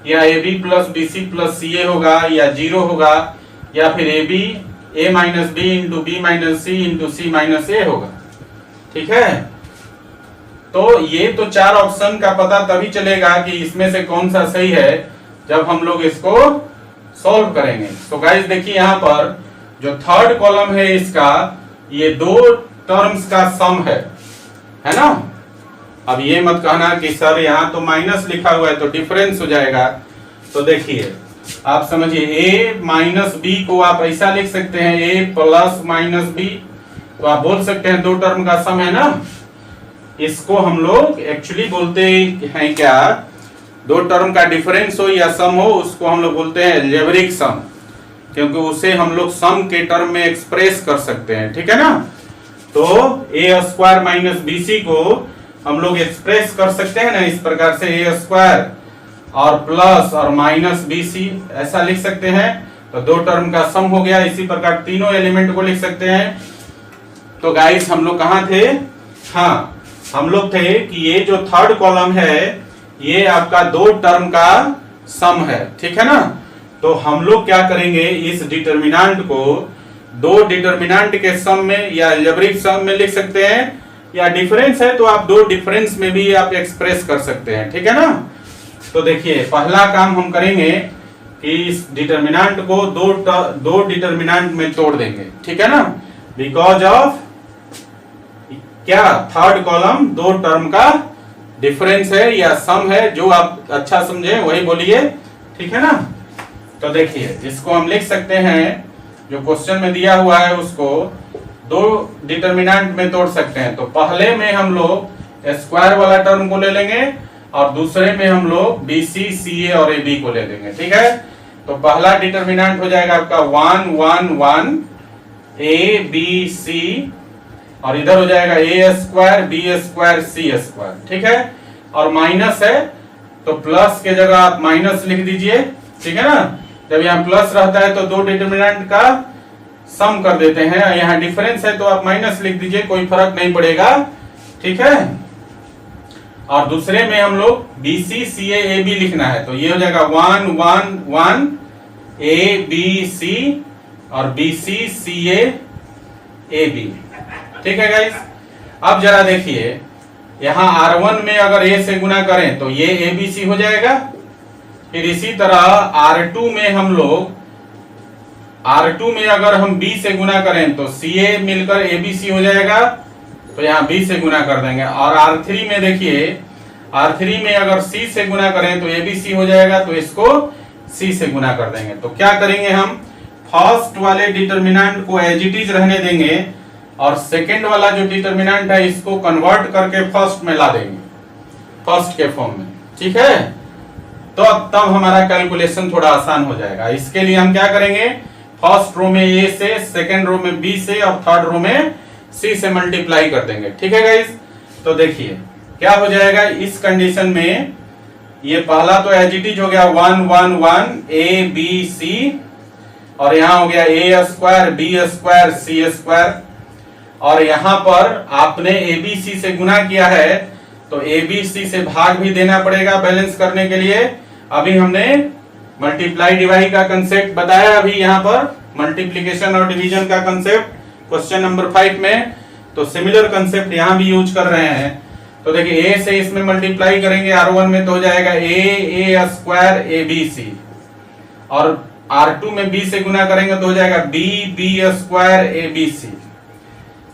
A: या A B plus B C plus C A होगा, या 0 होगा, या फिर A B A minus B into B minus C into C minus A होगा। ठीक है, तो ये तो चार ऑप्शन का पता तभी चलेगा कि इसमें से कौन सा सही है जब हम लोग इसको सॉल्व करेंगे। तो गाइस देखिए यहाँ पर जो थर्ड कॉलम है इसका, ये दो टर्म्स का सम है ना। अब ये मत कहना कि सर यहाँ तो माइनस लिखा हुआ है तो डिफरेंस हो जाएगा। तो देखिए आप समझिए, a माइनस बी को आप ऐसा लिख सकते हैं, a प्लस माइनस बी, तो आप बोल सकते हैं दो टर्म का सम है ना। इसको हम लोग एक्चुअली बोलते हैं क्या, दो टर्म का डिफरेंस हो या सम हो उसको हम लोग बोलते हैं अलजेब्रिक सम, क्योंकि उसे हम लोग सम के टर्म में एक्सप्रेस कर सकते हैं। ठीक है ना, तो a square minus b c को हम लोग एक्सप्रेस कर सकते हैं ना इस प्रकार से, a स्क्वायर और प्लस और माइनस बी सी ऐसा लिख सकते हैं, तो दो टर्म का सम हो गया। इसी प्रकार तीनों एलिमेंट को लिख सकते हैं। तो गाइस हम लोग कहाँ थे, हाँ हम लोग थे कि ये जो थर्ड कॉलम है ये आपका दो टर्म का सम है। ठीक है ना, तो हम लोग क्या करेंगे, इस डिटरमिनेंट को दो डिटर्मिनेंट के सम में या अलजेब्रिक सम में लिख सकते हैं, या डिफरेंस है तो आप दो डिफरेंस में भी आप एक्सप्रेस कर सकते हैं, ठीक है ना। तो देखिए पहला काम हम करेंगे कि इस डिटर्मिनेंट को दो डिटर्मिनेंट में तोड़ देंगे, ठीक है ना, बिकॉज ऑफ क्या थर्ड कॉलम दो टर्म का डिफरेंस है या सम है, जो आप अच्छा समझे वही बोलिए, ठीक है ना। तो देखिए इसको हम लिख सकते हैं, जो क्वेश्चन में दिया हुआ है उसको दो डिटर्मिनेंट में तोड़ सकते हैं। तो पहले में हम लोग स्क्वायर वाला टर्म को ले लेंगे और दूसरे में हम लोग BC CA और AB को ले लेंगे, ठीक है। तो पहला डिटर्मिनेंट हो जाएगा आपका 1 1 1 ABC और इधर हो जाएगा A square B square C square, ठीक है। और माइनस है तो प्लस के जगह आप माइनस लिख दीजिए, ठीक है ना। जब यहाँ प्लस रहता है तो दो डिटर्मिनेंट का सम कर देते हैं, यहाँ डिफरेंस है तो आप माइनस लिख दीजिए, कोई फर्क नहीं पड़ेगा, ठीक है। और दूसरे में हम लोग BC CA AB लिखना है, तो ये हो जाएगा 1 1 1 ABC और BC CA AB, ठीक है गाइस। अब जरा देखिए यहाँ R1 में अगर A से गुना करें तो ये ABC हो जाएगा, फिर इसी तरह R2 में हम लोग R2 में अगर हम B से गुना करें तो CA मिलकर ABC हो जाएगा, तो यहाँ B से गुना कर देंगे। और R3 में देखिए R3 में अगर C से गुना करें तो ABC हो जाएगा, तो इसको C से गुना कर देंगे। तो क्या करेंगे हम फर्स्ट वाले डिटर्मिनेंट को एज इट इज रहने देंगे और सेकेंड वाला जो डिटर्मिनेंट है इसको कन्वर्ट करके फर्स्ट में ला देंगे, फर्स्ट के फॉर्म में, ठीक है। तो तब हमारा कैलकुलेशन थोड़ा आसान हो जाएगा। इसके लिए हम क्या करेंगे, फर्स्ट रो में A से, सेकेंड रो में B से और थर्ड रो में C से मल्टीप्लाई कर देंगे, ठीक है गाइस। तो देखिए क्या हो जाएगा इस कंडीशन में, ये पहला तो एज इट इज हो गया 1 1 1 ABC और यहाँ हो गया A square B square C square, और यहाँ पर आपने ABC से गुना किया है तो ABC से भाग भी देना पड़ेगा बैलेंस करने के लिए। अभी हमने मल्टीप्लाई डिवाइड का कंसेप्ट बताया, अभी यहाँ पर मल्टीप्लिकेशन और डिवीजन का कंसेप्ट क्वेश्चन नंबर 5 में, तो सिमिलर कंसेप्ट यहाँ भी यूज कर रहे हैं। तो देखिए A से इसमें मल्टीप्लाई करेंगे R1 में तो हो जाएगा A स्क्वायर ABC और R2 में B से गुना करेंगे तो हो जाएगा B स्क्वायर ABC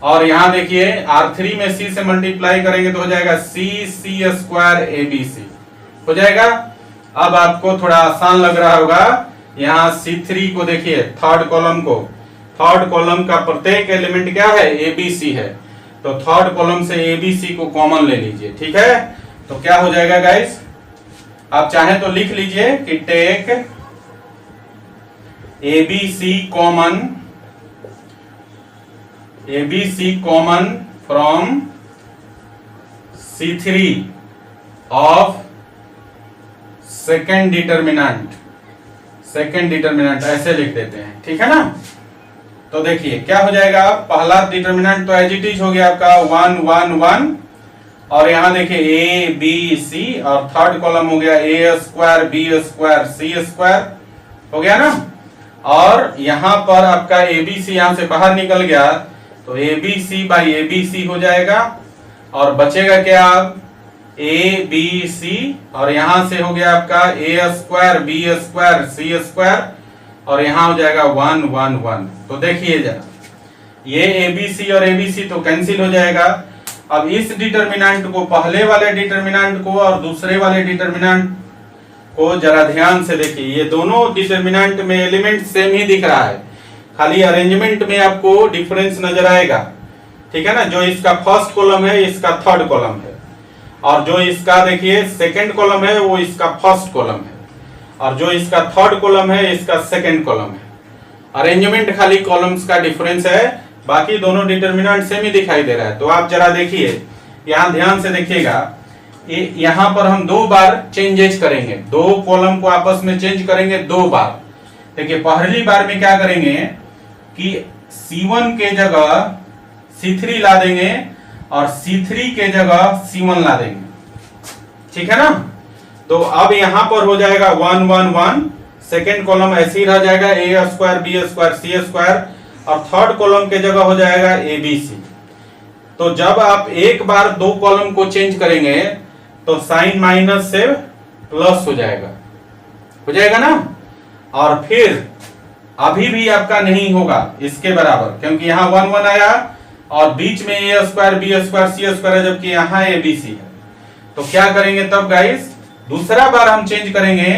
A: और यहाँ देखिए R3 में C से मल्टीप्लाई करेंगे तो हो जाएगा C स्क्वायर ABC हो जाएगा। अब आपको थोड़ा आसान लग रहा होगा, यहाँ C3 को देखिए, थर्ड कॉलम का प्रत्येक एलिमेंट क्या है, ABC है, तो थर्ड कॉलम से ABC को कॉमन ले लीजिए, ठीक है। तो क्या हो जाएगा गाइस, आप चाहें तो लिख लीजिए कि take ABC common from C3 of second determinant, ऐसे लिख देते हैं, ठीक है ना। तो देखिए क्या हो जाएगा, पहला डिटर्मिनेंट तो एज इट इज हो गया आपका 1 1 1 और यहाँ देखिए ABC और थर्ड कॉलम हो गया A square B square C square हो गया ना। और यहाँ पर आपका ABC यहाँ से बाहर निकल गया तो ABC बाई ABC हो जाएगा और बचेगा क्या, ABC और यहाँ से हो गया आपका A square B square C square और यहाँ हो जाएगा 1 1 1। तो देखिए जरा ये ABC और ABC तो कैंसिल हो जाएगा। अब इस डिटर्मिनेंट को, पहले वाले डिटर्मिनेंट को और दूसरे वाले डिटर्मिनेंट को जरा ध्यान से देखिए, ये दोनों डिटर्मिनेंट में एलिमेंट सेम ही दिख रहा है, खाली अरेंजमेंट में आपको डिफरेंस नजर आएगा, ठीक है ना। जो इसका फर्स्ट कॉलम है इसका थर्ड कॉलम है और जो इसका देखिए सेकंड कॉलम है वो इसका फर्स्ट कॉलम है और जो इसका थर्ड कॉलम है इसका सेकंड कॉलम है। अरेंजमेंट खाली कॉलम्स का डिफरेंस है, बाकी दोनों डिटर्मिनेंट सेम ही दिखाई दे रहा है। तो आप जरा देखिए, यहाँ ध्यान से देखिएगा, यहाँ पर हम दो बार चेंजेस करेंगे, दो कॉलम को आपस में चेंज करेंगे दो बार। देखिए पहली बार में क्या करेंगे कि C1 के जगह C3 ला देंगे और C3 के जगह C1 ला देंगे, ठीक है ना। तो अब यहाँ पर हो जाएगा 1 1 1, सेकेंड कॉलम ऐसे ही रह जाएगा A square B square C square और थर्ड कॉलम के जगह हो जाएगा ABC। तो जब आप एक बार दो कॉलम को चेंज करेंगे तो साइन माइनस से प्लस हो जाएगा ना। और फिर अभी भी आपका नहीं होगा इसके बराबर, क्योंकि यहाँ 1 1 आया और बीच में a square b square c square है, जबकि यहाँ ABC है। तो क्या करेंगे तब गाइस, दूसरा बार हम चेंज करेंगे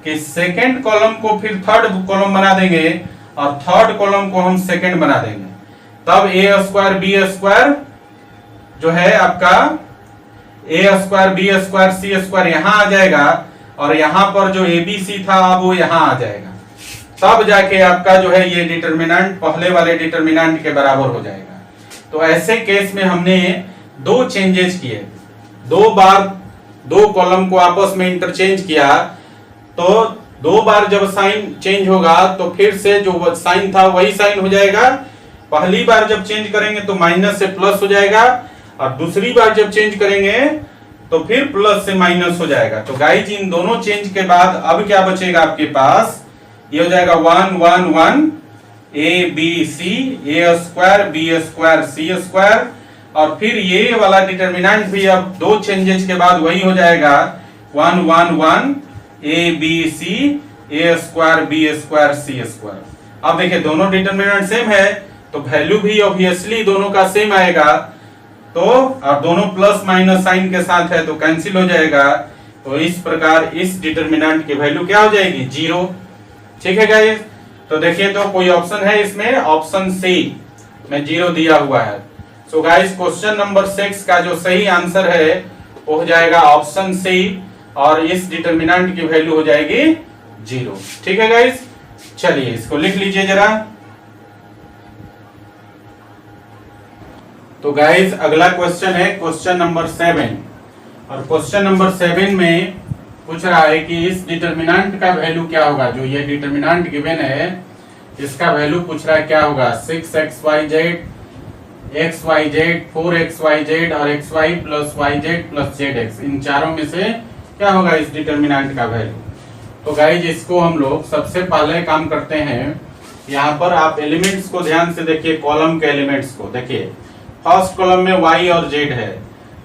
A: कि सेकेंड कॉलम को फिर थर्ड कॉलम बना देंगे और थर्ड कॉलम को हम सेकेंड बना देंगे। तब a स्क्वायर b स्क्वायर जो है आपका a square b square c square यहाँ आ जाएगा और यहाँ पर जो ABC था अब वो यहाँ आ जाएगा। तब जाके आपका जो है ये डिटरमिनेंट पहले वाले डिटरमिनेंट के बराबर हो जाएगा। तो ऐसे केस में हमने दो चेंजेस किए, दो बार दो कॉलम को आपस में इंटरचेंज किया। तो दो बार जब साइन चेंज होगा तो फिर से जो साइन था वही साइन हो जाएगा। पहली बार जब चेंज करेंगे तो माइनस से प्लस हो जाएगा और दूसरी बार जब चेंज करेंगे तो फिर प्लस से माइनस हो जाएगा। तो गाइज इन दोनों चेंज के बाद अब क्या बचेगा आपके पास, ये हो जाएगा 1 1 1 ABC a square b square c square और फिर ये वाला डिटरमिनेंट भी अब दो चेंजेस के बाद वही हो जाएगा 1 1 1 ABC a square b square c square. अब देखिए दोनों डिटरमिनेंट सेम है तो वैल्यू भी ऑब्वियसली दोनों का सेम आएगा। तो और दोनों प्लस माइनस साइन के साथ है तो कैंसिल हो जाएगा। तो इस प्रकार इस डिटरमिनेंट की वैल्यू क्या हो जाएगी, 0। ठीक है गाइस, तो देखिए तो कोई ऑप्शन है इसमें, ऑप्शन सी में 0 दिया हुआ है। सो गाइस क्वेश्चन नंबर 6 का जो सही आंसर है वो हो जाएगा ऑप्शन सी और इस डिटरमिनेंट की वैल्यू हो जाएगी 0। ठीक है गाइस, चलिए इसको लिख लीजिए जरा। तो गाइस अगला क्वेश्चन है क्वेश्चन नंबर 7 और क्वेश्चन नंबर 7 में पूछ रहा है कि इस डिटरमिनेंट का वैल्यू क्या होगा। जो ये डिटरमिनेंट गिवन है इसका वैल्यू पूछ रहा है क्या होगा, 6xyz xyz 4xyz और xy plus yz plus zx, इन चारों में से क्या होगा इस डिटरमिनेंट का वैल्यू। तो गाइज इसको हम लोग सबसे पहले काम करते हैं, यहाँ पर आप एलिमेंट्स को ध्यान से देखिए, कॉलम के एलिमेंट्स को देखिए। फर्स्ट कॉलम में y और z है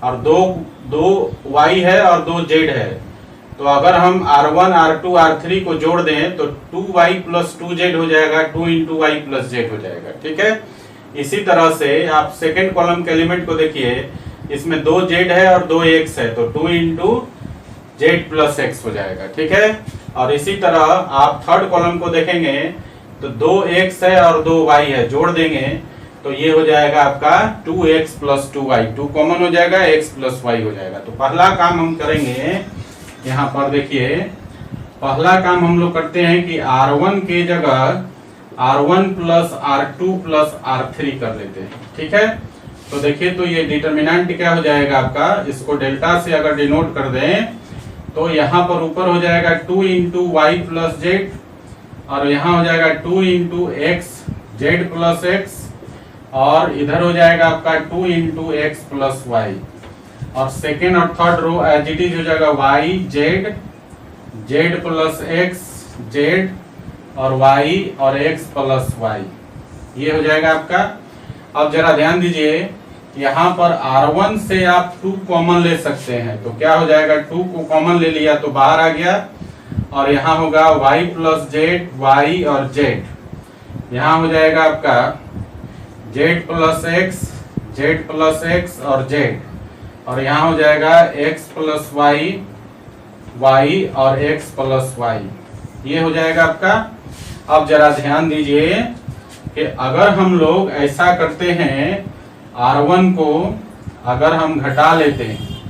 A: और दो y है और दो z है। तो अगर हम r1 r2 r3 को जोड़ दें तो 2y प्लस 2z हो जाएगा, 2 इंटू y प्लस z हो जाएगा। ठीक है, इसी तरह से आप सेकेंड कॉलम के एलिमेंट को देखिए, इसमें 2z है और 2x है तो 2 इंटू z प्लस x हो जाएगा। ठीक है, और इसी तरह आप थर्ड कॉलम को देखेंगे तो 2x है और 2y है, जोड़ देंगे तो ये हो जाएगा आपका 2x प्लस 2y, 2 कॉमन हो जाएगा, x प्लस y हो जाएगा। तो पहला काम हम करेंगे, यहाँ पर देखिए पहला काम हम लोग करते हैं कि r1 के जगह r1 plus r2 plus r3 कर लेते हैं। ठीक है, तो देखिए तो ये डिटरमिनेंट क्या हो जाएगा आपका, इसको डेल्टा से अगर डिनोट कर दें तो यहाँ पर ऊपर हो जाएगा 2 इंटू वाई प्लस जेड और यहाँ हो जाएगा 2 into x z plus x और इधर हो जाएगा आपका 2 इंटू एक्स प्लस वाई और सेकेंड और third row as it is हो जाएगा y z z plus x z और वाई और एक्स प्लस वाई, ये हो जाएगा आपका। अब जरा ध्यान दीजिए, यहाँ पर R1 से आप 2 कॉमन ले सकते हैं तो क्या हो जाएगा, 2 को कॉमन ले लिया तो बाहर आ गया और यहाँ होगा y प्लस जेड वाई और जेड, यहाँ हो जाएगा आपका जेड प्लस एक्स और जेड और यहाँ हो जाएगा x प्लस वाई वाई और x प्लस वाई, ये हो जाएगा आपका। अब जरा ध्यान दीजिए कि अगर हम लोग ऐसा करते हैं, R1 को अगर हम घटा लेते हैं,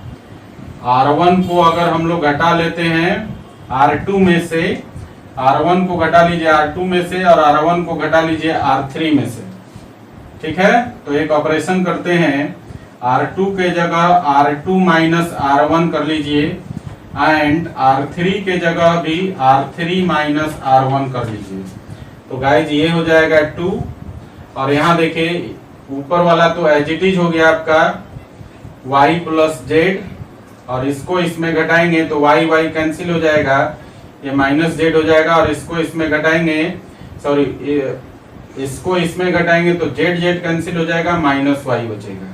A: R1 को अगर हम लोग घटा लेते हैं R2 में से, R1 को घटा लीजिए R2 में से और R1 को घटा लीजिए R3 में से। ठीक है, तो एक ऑपरेशन करते हैं, R2 के जगह R2 माइनस R1 कर लीजिए एंड R3 के जगह भी R3 माइनस R1 कर लीजिए। तो गाइज ये हो जाएगा 2 और यहाँ देखिए ऊपर वाला तो एज इट इज हो गया आपका y प्लस जेड और इसको इसमें घटाएंगे तो y y कैंसिल हो जाएगा, ये माइनस जेड हो जाएगा और इसको इसमें घटाएंगे, सॉरी इसको इसमें घटाएंगे तो जेड जेड कैंसिल हो जाएगा, माइनस वाई बचेगा।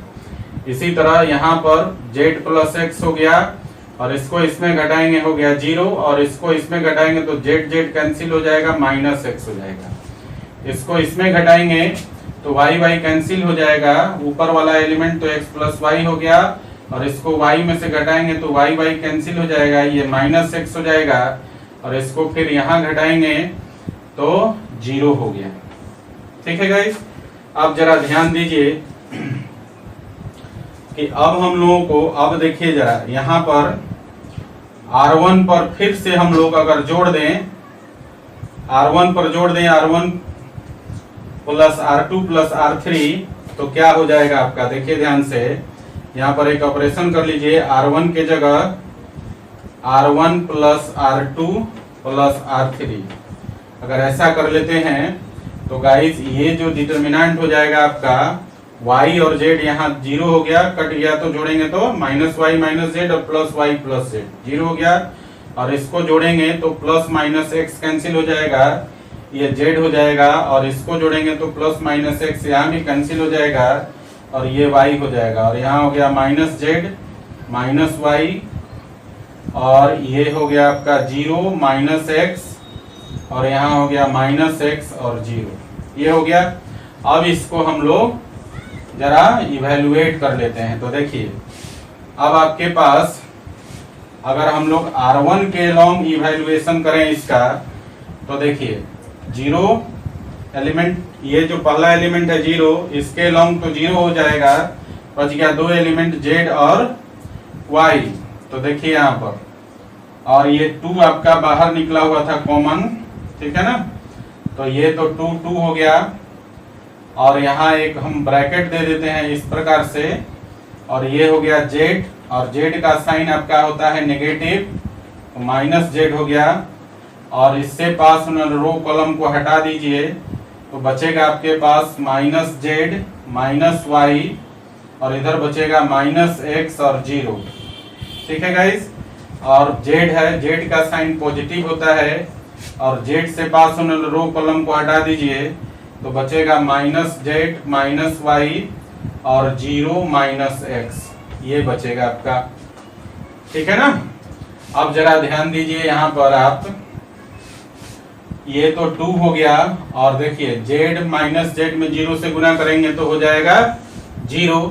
A: इसी तरह यहाँ पर जेड प्लस एक्स हो गया, और इसको इसमें घटाएंगे हो गया 0, और इसको इसमें घटाएंगे तो जेड जेड कैंसिल हो जाएगा, माइनस एक्स हो जाएगा। इसको इसमें घटाएंगे तो वाई वाई कैंसिल हो जाएगा, ऊपर वाला एलिमेंट तो एक्स प्लस वाई हो गया, और इसको वाई में से घटाएंगे तो वाई वाई कैंसिल हो जाएगा, ये माइनस एक्स हो जाएगा, और इसको फिर यहाँ घटाएंगे तो 0 हो गया। ठीक है गाइस, अब जरा ध्यान दीजिए कि अब हम लोगों को, अब देखिए जरा यहाँ पर R1 पर फिर से हम लोग अगर जोड़ दें, R1 पर जोड़ दें R1 plus R2 plus R3, तो क्या हो जाएगा आपका, देखिए ध्यान से, यहाँ पर एक ऑपरेशन कर लीजिए, R1 के जगह R1 plus R2 plus R3, अगर ऐसा कर लेते हैं तो गाइस ये जो डिटर्मिनेंट हो जाएगा आपका y और z, यहाँ 0 हो गया, कट गया तो जोड़ेंगे तो माइनस वाई माइनस जेड और प्लस वाई प्लस जेड, 0 हो गया, और इसको जोड़ेंगे तो प्लस माइनस एक्स कैंसिल हो जाएगा, ये z हो जाएगा, और इसको जोड़ेंगे तो प्लस माइनस एक्स यहाँ भी कैंसिल हो जाएगा, और ये y हो जाएगा, और यहाँ हो गया माइनस जेड माइनस वाई, और ये हो गया आपका 0 माइनस एक्स, और यहाँ हो गया माइनस एक्स और 0, ये हो गया। अब इसको हम लोग जरा इवेलुएट कर लेते हैं, तो देखिए अब आपके पास अगर हम लोग R1 के लॉन्ग इवेलुएशन करें इसका, तो देखिए 0 एलिमेंट, ये जो पहला एलिमेंट है 0, इसके लॉन्ग तो 0 हो जाएगा, बच गया 2 एलिमेंट Z और Y, तो देखिए यहाँ पर, और ये 2 आपका बाहर निकला हुआ था कॉमन, ठीक है ना, तो ये तो 2 2 हो गया, और यहाँ एक हम ब्रैकेट दे देते हैं इस प्रकार से, और ये हो गया Z, और Z का साइन आपका होता है नेगेटिव, तो माइनस Z हो गया, और इससे पास रो कॉलम को हटा दीजिए तो बचेगा आपके पास माइनस Z माइनस वाई, और इधर बचेगा माइनस एक्स और 0। ठीक है गाइस, और Z है, Z का साइन पॉजिटिव होता है, और Z से पास होने रो कॉलम को हटा दीजिए तो बचेगा माइनस जेड माइनस वाई और 0 माइनस एक्स, ये बचेगा आपका। ठीक है ना, अब जरा ध्यान दीजिए यहाँ पर आप, ये तो 2 हो गया, और देखिए z माइनस जेड में 0 से गुना करेंगे तो हो जाएगा 0,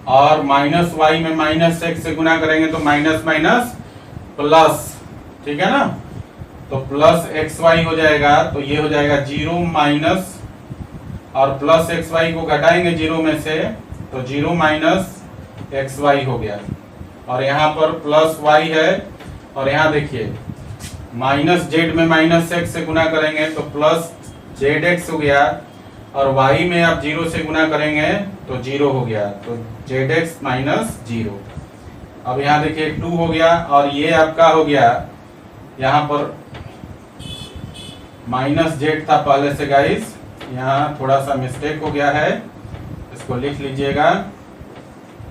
A: और माइनस वाई में माइनस एक्स से गुना करेंगे तो माइनस माइनस प्लस, ठीक है ना, तो प्लस एक्स वाई हो जाएगा, तो ये हो जाएगा 0 माइनस, और प्लस एक्स वाई को घटाएंगे 0 में से तो 0 माइनस एक्स वाई हो गया, और यहाँ पर प्लस वाई है, और यहाँ देखिए माइनस जेड में माइनस एक्स से गुना करेंगे तो प्लस जेड एक्स हो गया, और वाई में आप 0 से गुना करेंगे तो 0 हो गया, तो जेड एक्स माइनस 0। अब यहाँ देखिए 2 हो गया, और ये आपका हो गया, यहाँ पर माइनस जेड था पहले से गाइस, यहाँ थोड़ा सा मिस्टेक हो गया है, इसको लिख लीजिएगा,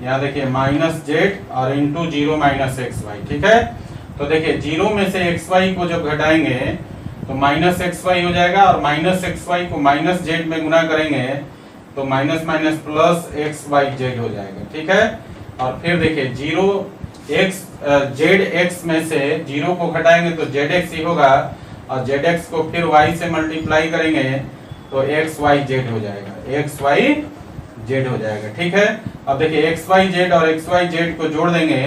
A: यहाँ देखिए माइनस जेड और इंटू 0 माइनस एक्स वाई। ठीक है, तो देखिए 0 में से एक्स वाई को जब घटाएंगे तो माइनस एक्स वाई हो जाएगा, और माइनस एक्स वाई को माइनस जेड में गुना करेंगे तो minus minus plus x y z हो जाएगा। ठीक है, और फिर देखिए 0 एक्स जेड एक्स में से 0 को घटाएंगे तो जेड एक्स ही होगा, और जेड एक्स को फिर वाई से मल्टीप्लाई करेंगे तो एक्स वाई जेड हो जाएगा, एक्स वाई जेड हो जाएगा। ठीक है, अब देखिए एक्स वाई जेड और एक्स वाई जेड को जोड़ देंगे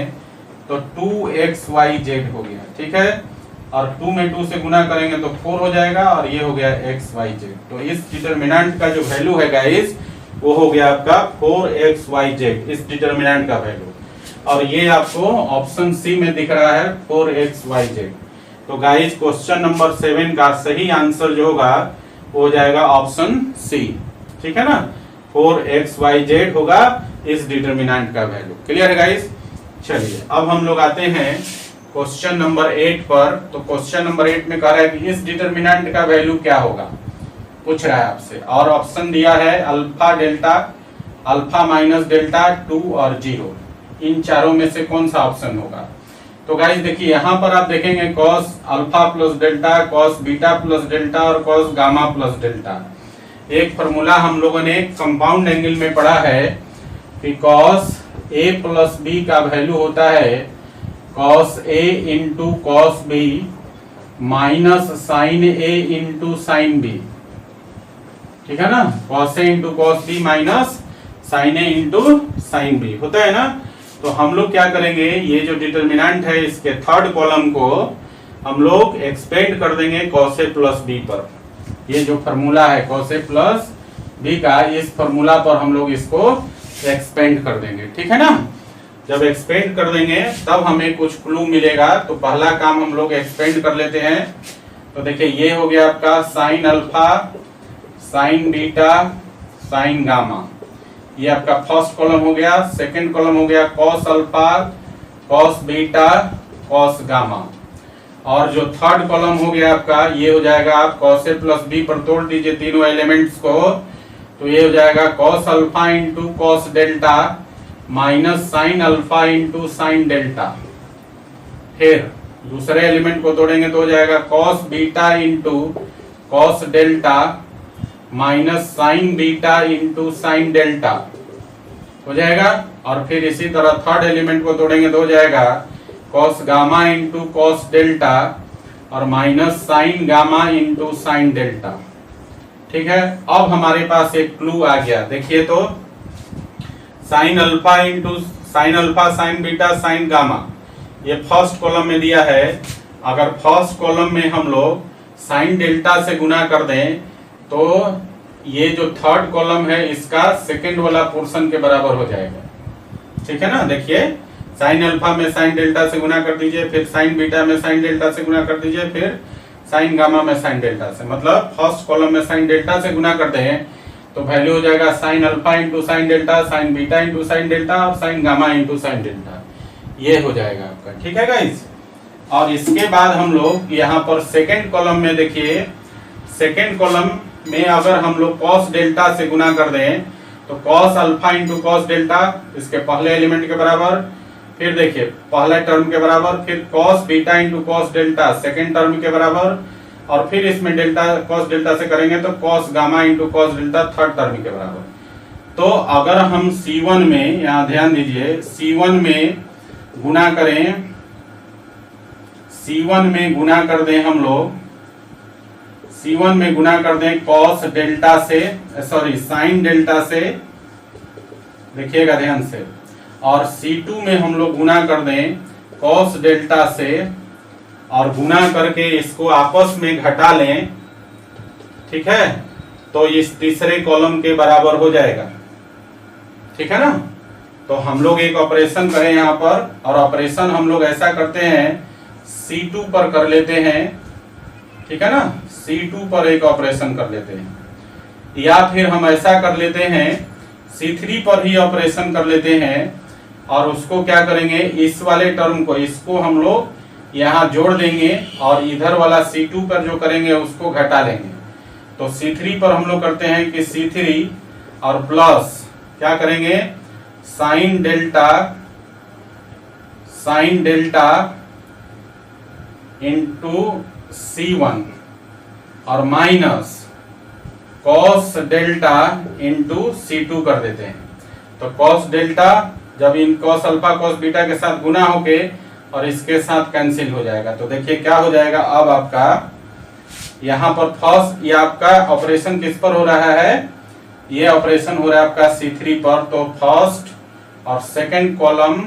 A: तो 2xyz हो गया। ठीक है, और 2 में 2 से गुना करेंगे तो 4 हो जाएगा, और ये हो गया xyz। तो इस डिटरमिनेंट का जो वैल्यू है गाइस वो हो गया आपका 4xyz, इस डिटरमिनेंट का वैल्यू, और ये आपको ऑप्शन सी में दिख रहा है 4xyz। तो गाइस क्वेश्चन नंबर 7 का सही आंसर जो होगा वो हो जाएगा ऑप्शन सी। ठीक है ना, 4xyz होगा इस डिटरमिनेंट का वैल्यू। क्लियर है गाइस? चलिए अब हम लोग आते हैं क्वेश्चन नंबर 8 पर। तो क्वेश्चन नंबर 8 में कह रहा है कि इस डिटरमिनेंट का वैल्यू क्या होगा, पूछ रहा है आपसे, और ऑप्शन दिया है alpha delta, alpha minus delta, 2 और 0, इन चारों में से कौन सा ऑप्शन होगा। तो गाइस देखिए यहाँ पर आप देखेंगे cos alpha plus delta, cos beta plus delta और कॉस गामा प्लस डेल्टा, एक फॉर्मूला हम लोगों ने कंपाउंड एंगल में पढ़ा है कि कॉस ए प्लस बी का वैल्यू होता है cos A into cos B minus sine A into sine B. ठीक है ना, cos A into cos B minus sine A into sine B होता है ना। तो हम लोग क्या करेंगे, ये जो डिटर्मिनेंट है इसके थर्ड कॉलम को हम लोग एक्सपेंड कर देंगे कॉस ए प्लस बी पर। ये जो फॉर्मूला है कॉस ए प्लस बी का, इस फॉर्मूला पर हम लोग इसको एक्सपेंड कर देंगे। ठीक है ना, जब एक्सपेंड कर देंगे तब हमें कुछ क्लू मिलेगा। तो पहला काम हम लोग एक्सपेंड कर लेते हैं। तो देखिए ये हो गया आपका sine alpha, sign beta, sign gamma, ये आपका फर्स्ट कॉलम हो गया। सेकंड कॉलम हो गया cos alpha, cos beta, cos gamma. और जो थर्ड कॉलम हो गया आपका, ये हो जाएगा आप कॉस ए प्लस बी पर तोड़ दीजिए तीनों एलिमेंट्स को, तो ये हो जाएगा cos alpha into cos delta minus sign alpha into sine delta. फिर दूसरे एलिमेंट को तोड़ेंगे तो हो जाएगा cos beta into cos delta minus sign beta into sine delta हो जाएगा। और फिर इसी तरह थर्ड एलिमेंट को तोड़ेंगे तो हो जाएगा cos gamma into cos delta और minus sine gamma into sine delta. ठीक है, अब हमारे पास एक क्लू आ गया। देखिए तो sign alpha into sine alpha, sign beta, sign gamma, ये फर्स्ट कॉलम में दिया है। अगर फर्स्ट कॉलम में हम लोग साइन डेल्टा से गुना कर दें तो ये जो थर्ड कॉलम है इसका सेकंड वाला पोर्शन के बराबर हो जाएगा। ठीक है ना, देखिए साइन अल्फा में साइन डेल्टा से गुना कर दीजिए, फिर साइन बीटा में साइन डेल्टा से गुना कर दीजिए, फिर साइन गामा में साइन डेल्टा से, मतलब फर्स्ट कॉलम में साइन डेल्टा से गुना करते हैं तो वैल्यू हो जाएगा sine alpha into sine delta, sine beta into sine delta और sine gamma into sine delta, ये हो जाएगा आपका। ठीक है गाइस, और इसके बाद हम लोग यहाँ पर सेकेंड कॉलम में देखिए, सेकेंड कॉलम में अगर हम लोग कॉस डेल्टा से गुना कर दें तो cos alpha into cos delta इसके पहले एलिमेंट के बराबर, फिर देखिए पहले टर्म के बराबर, फिर cos beta into cos delta second term के बराबर, और फिर इसमें डेल्टा कॉस डेल्टा से करेंगे तो cos gamma into cos delta third term के बराबर। तो अगर हम C1 में, यहाँ ध्यान दीजिए, C1 में गुना करें, C1 में गुना कर दें हम लोग, C1 में गुना कर दें कॉस डेल्टा से, सॉरी साइन डेल्टा से, देखिएगा ध्यान से, और C2 में हम लोग गुना कर दें कॉस डेल्टा से, और गुना करके इसको आपस में घटा लें। ठीक है, तो इस तीसरे कॉलम के बराबर हो जाएगा। ठीक है ना, तो हम लोग एक ऑपरेशन करें यहाँ पर, और ऑपरेशन हम लोग ऐसा करते हैं C2 पर कर लेते हैं। ठीक है ना, C2 पर एक ऑपरेशन कर लेते हैं, या फिर हम ऐसा कर लेते हैं C3 पर ही ऑपरेशन कर लेते हैं, और उसको क्या करेंगे, इस वाले टर्म को, इसको हम लोग यहाँ जोड़ देंगे और इधर वाला C2 पर जो करेंगे उसको घटा लेंगे। तो C3 पर हम लोग करते हैं कि C3 और प्लस क्या करेंगे, साइन डेल्टा इंटू C1 और minus cos delta into C2 कर देते हैं। तो कॉस डेल्टा जब इन कॉस अल्फा कॉस बीटा के साथ गुना होके और इसके साथ कैंसिल हो जाएगा, तो देखिए क्या हो जाएगा, अब आपका यहाँ पर फर्स्ट, ये आपका ऑपरेशन किस पर हो रहा है, ये ऑपरेशन हो रहा है आपका C3 पर। तो फर्स्ट और सेकंड कॉलम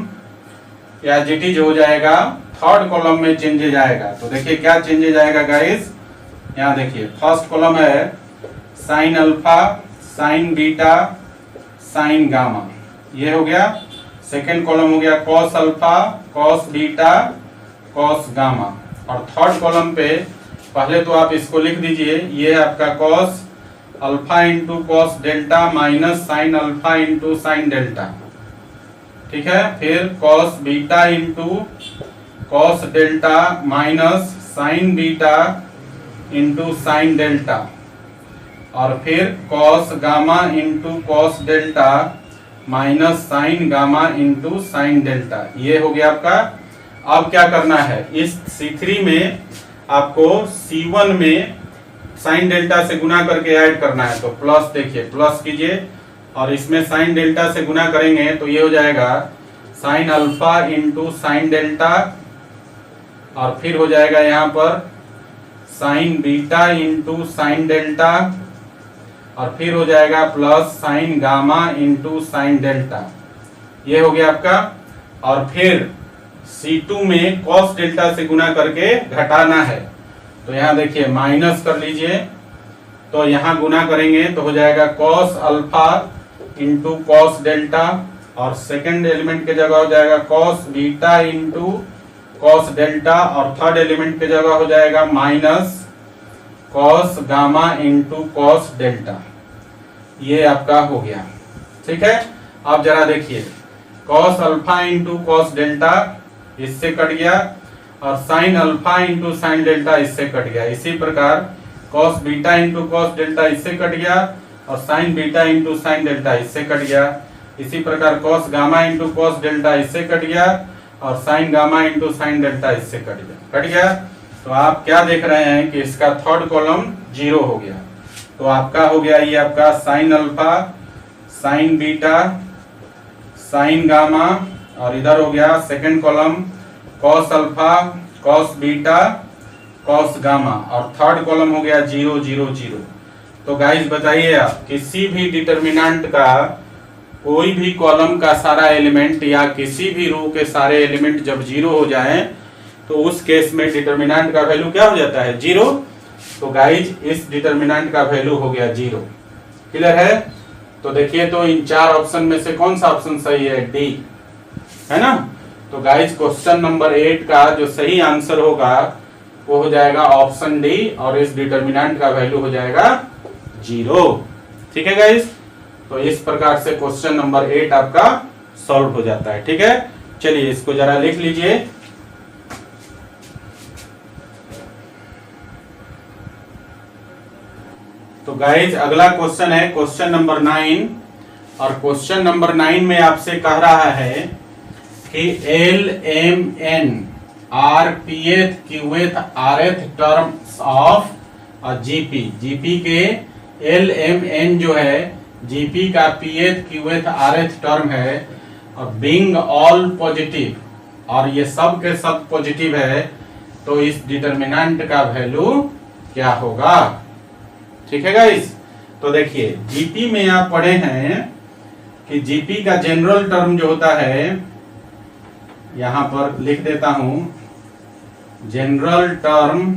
A: या जीटीज हो जाएगा, थर्ड कॉलम में चेंजेज आएगा। तो देखिए क्या चेंजेज आएगा गाइस, यहाँ देखिए फर्स्ट कॉलम है sine alpha, sign beta, sign gamma, ये हो गया। सेकेंड कॉलम हो गया cos alpha, cos beta, cos gamma, और थर्ड कॉलम पे पहले तो आप इसको लिख दीजिए, ये आपका cos alpha into cos delta minus sign alpha into sine delta. ठीक है, फिर cos beta into cos delta minus sign beta into sine delta, और फिर cos gamma into cos delta minus sine gamma into sine delta, ये हो गया आपका। अब क्या करना है, इस C3 में आपको C1 में साइन डेल्टा से गुना करके ऐड करना है, तो प्लस देखिए प्लस कीजिए और इसमें साइन डेल्टा से गुना करेंगे तो ये हो जाएगा sine alpha into sine delta और फिर हो जाएगा यहाँ पर sign beta into sine delta और फिर हो जाएगा plus sign gamma into sine delta. ये हो गया आपका। और फिर C2 में कॉस डेल्टा से गुना करके घटाना है, तो यहाँ देखिए माइनस कर लीजिए, तो यहाँ गुना करेंगे तो हो जाएगा cos alpha into cos delta और सेकंड एलिमेंट के जगह हो जाएगा cos beta into cos delta और थर्ड एलिमेंट के जगह हो जाएगा minus cos gamma into cos delta. ये आपका हो गया। ठीक है, अब जरा देखिए cos alpha into cos delta इससे कट गया और sign alpha into sine delta इससे कट गया। इसी प्रकार cos beta into cos delta इससे कट गया और sign beta into sine delta इससे कट गया। इसी प्रकार cos gamma into cos delta इससे कट गया और sine gamma into sine delta इससे कट गया। तो आप क्या देख रहे हैं कि इसका थर्ड कॉलम 0 हो गया। तो आपका हो गया ये आपका sine alpha sign beta sine gamma और इधर हो गया second column cos alpha cos beta cos gamma और थर्ड कॉलम हो गया 0 0 0। तो गाइस बताइए आप किसी भी डिटरमिनेंट का कोई भी कॉलम का सारा एलिमेंट या किसी भी रो के सारे एलिमेंट जब 0 हो जाए तो उस केस में डिटरमिनेंट का वैल्यू क्या हो जाता है 0। तो गाइज इस डिटरमिनेंट का वैल्यू हो गया 0। क्लियर है। तो देखिए तो इन 4 ऑप्शन में से कौन सा ऑप्शन सही है, डी है ना। तो गाइज क्वेश्चन नंबर 8 का जो सही आंसर होगा वो हो जाएगा ऑप्शन डी और इस डिटरमिनेंट का वैल्यू हो जाएगा 0। ठीक है गाइज, तो इस प्रकार से क्वेश्चन नंबर 8 आपका सॉल्व हो जाता है। ठीक है, चलिए इसको जरा लिख लीजिए। तो गाइज अगला क्वेश्चन है क्वेश्चन नंबर 9 और क्वेश्चन नंबर 9 में आपसे कह रहा है कि L M N R pth qth rth terms of GP. GP के एल एम एन जो है जीपी का पीएथ क्यूएथ आरएथ टर्म है और बीइंग ऑल पॉजिटिव और ये सब के सब पॉजिटिव है, तो इस डिटरमिनेंट का वैल्यू क्या होगा। ठीक है गाइस, तो देखिए जीपी में आप पढ़े हैं कि जीपी का जनरल टर्म जो होता है, यहां पर लिख देता हूं जनरल टर्म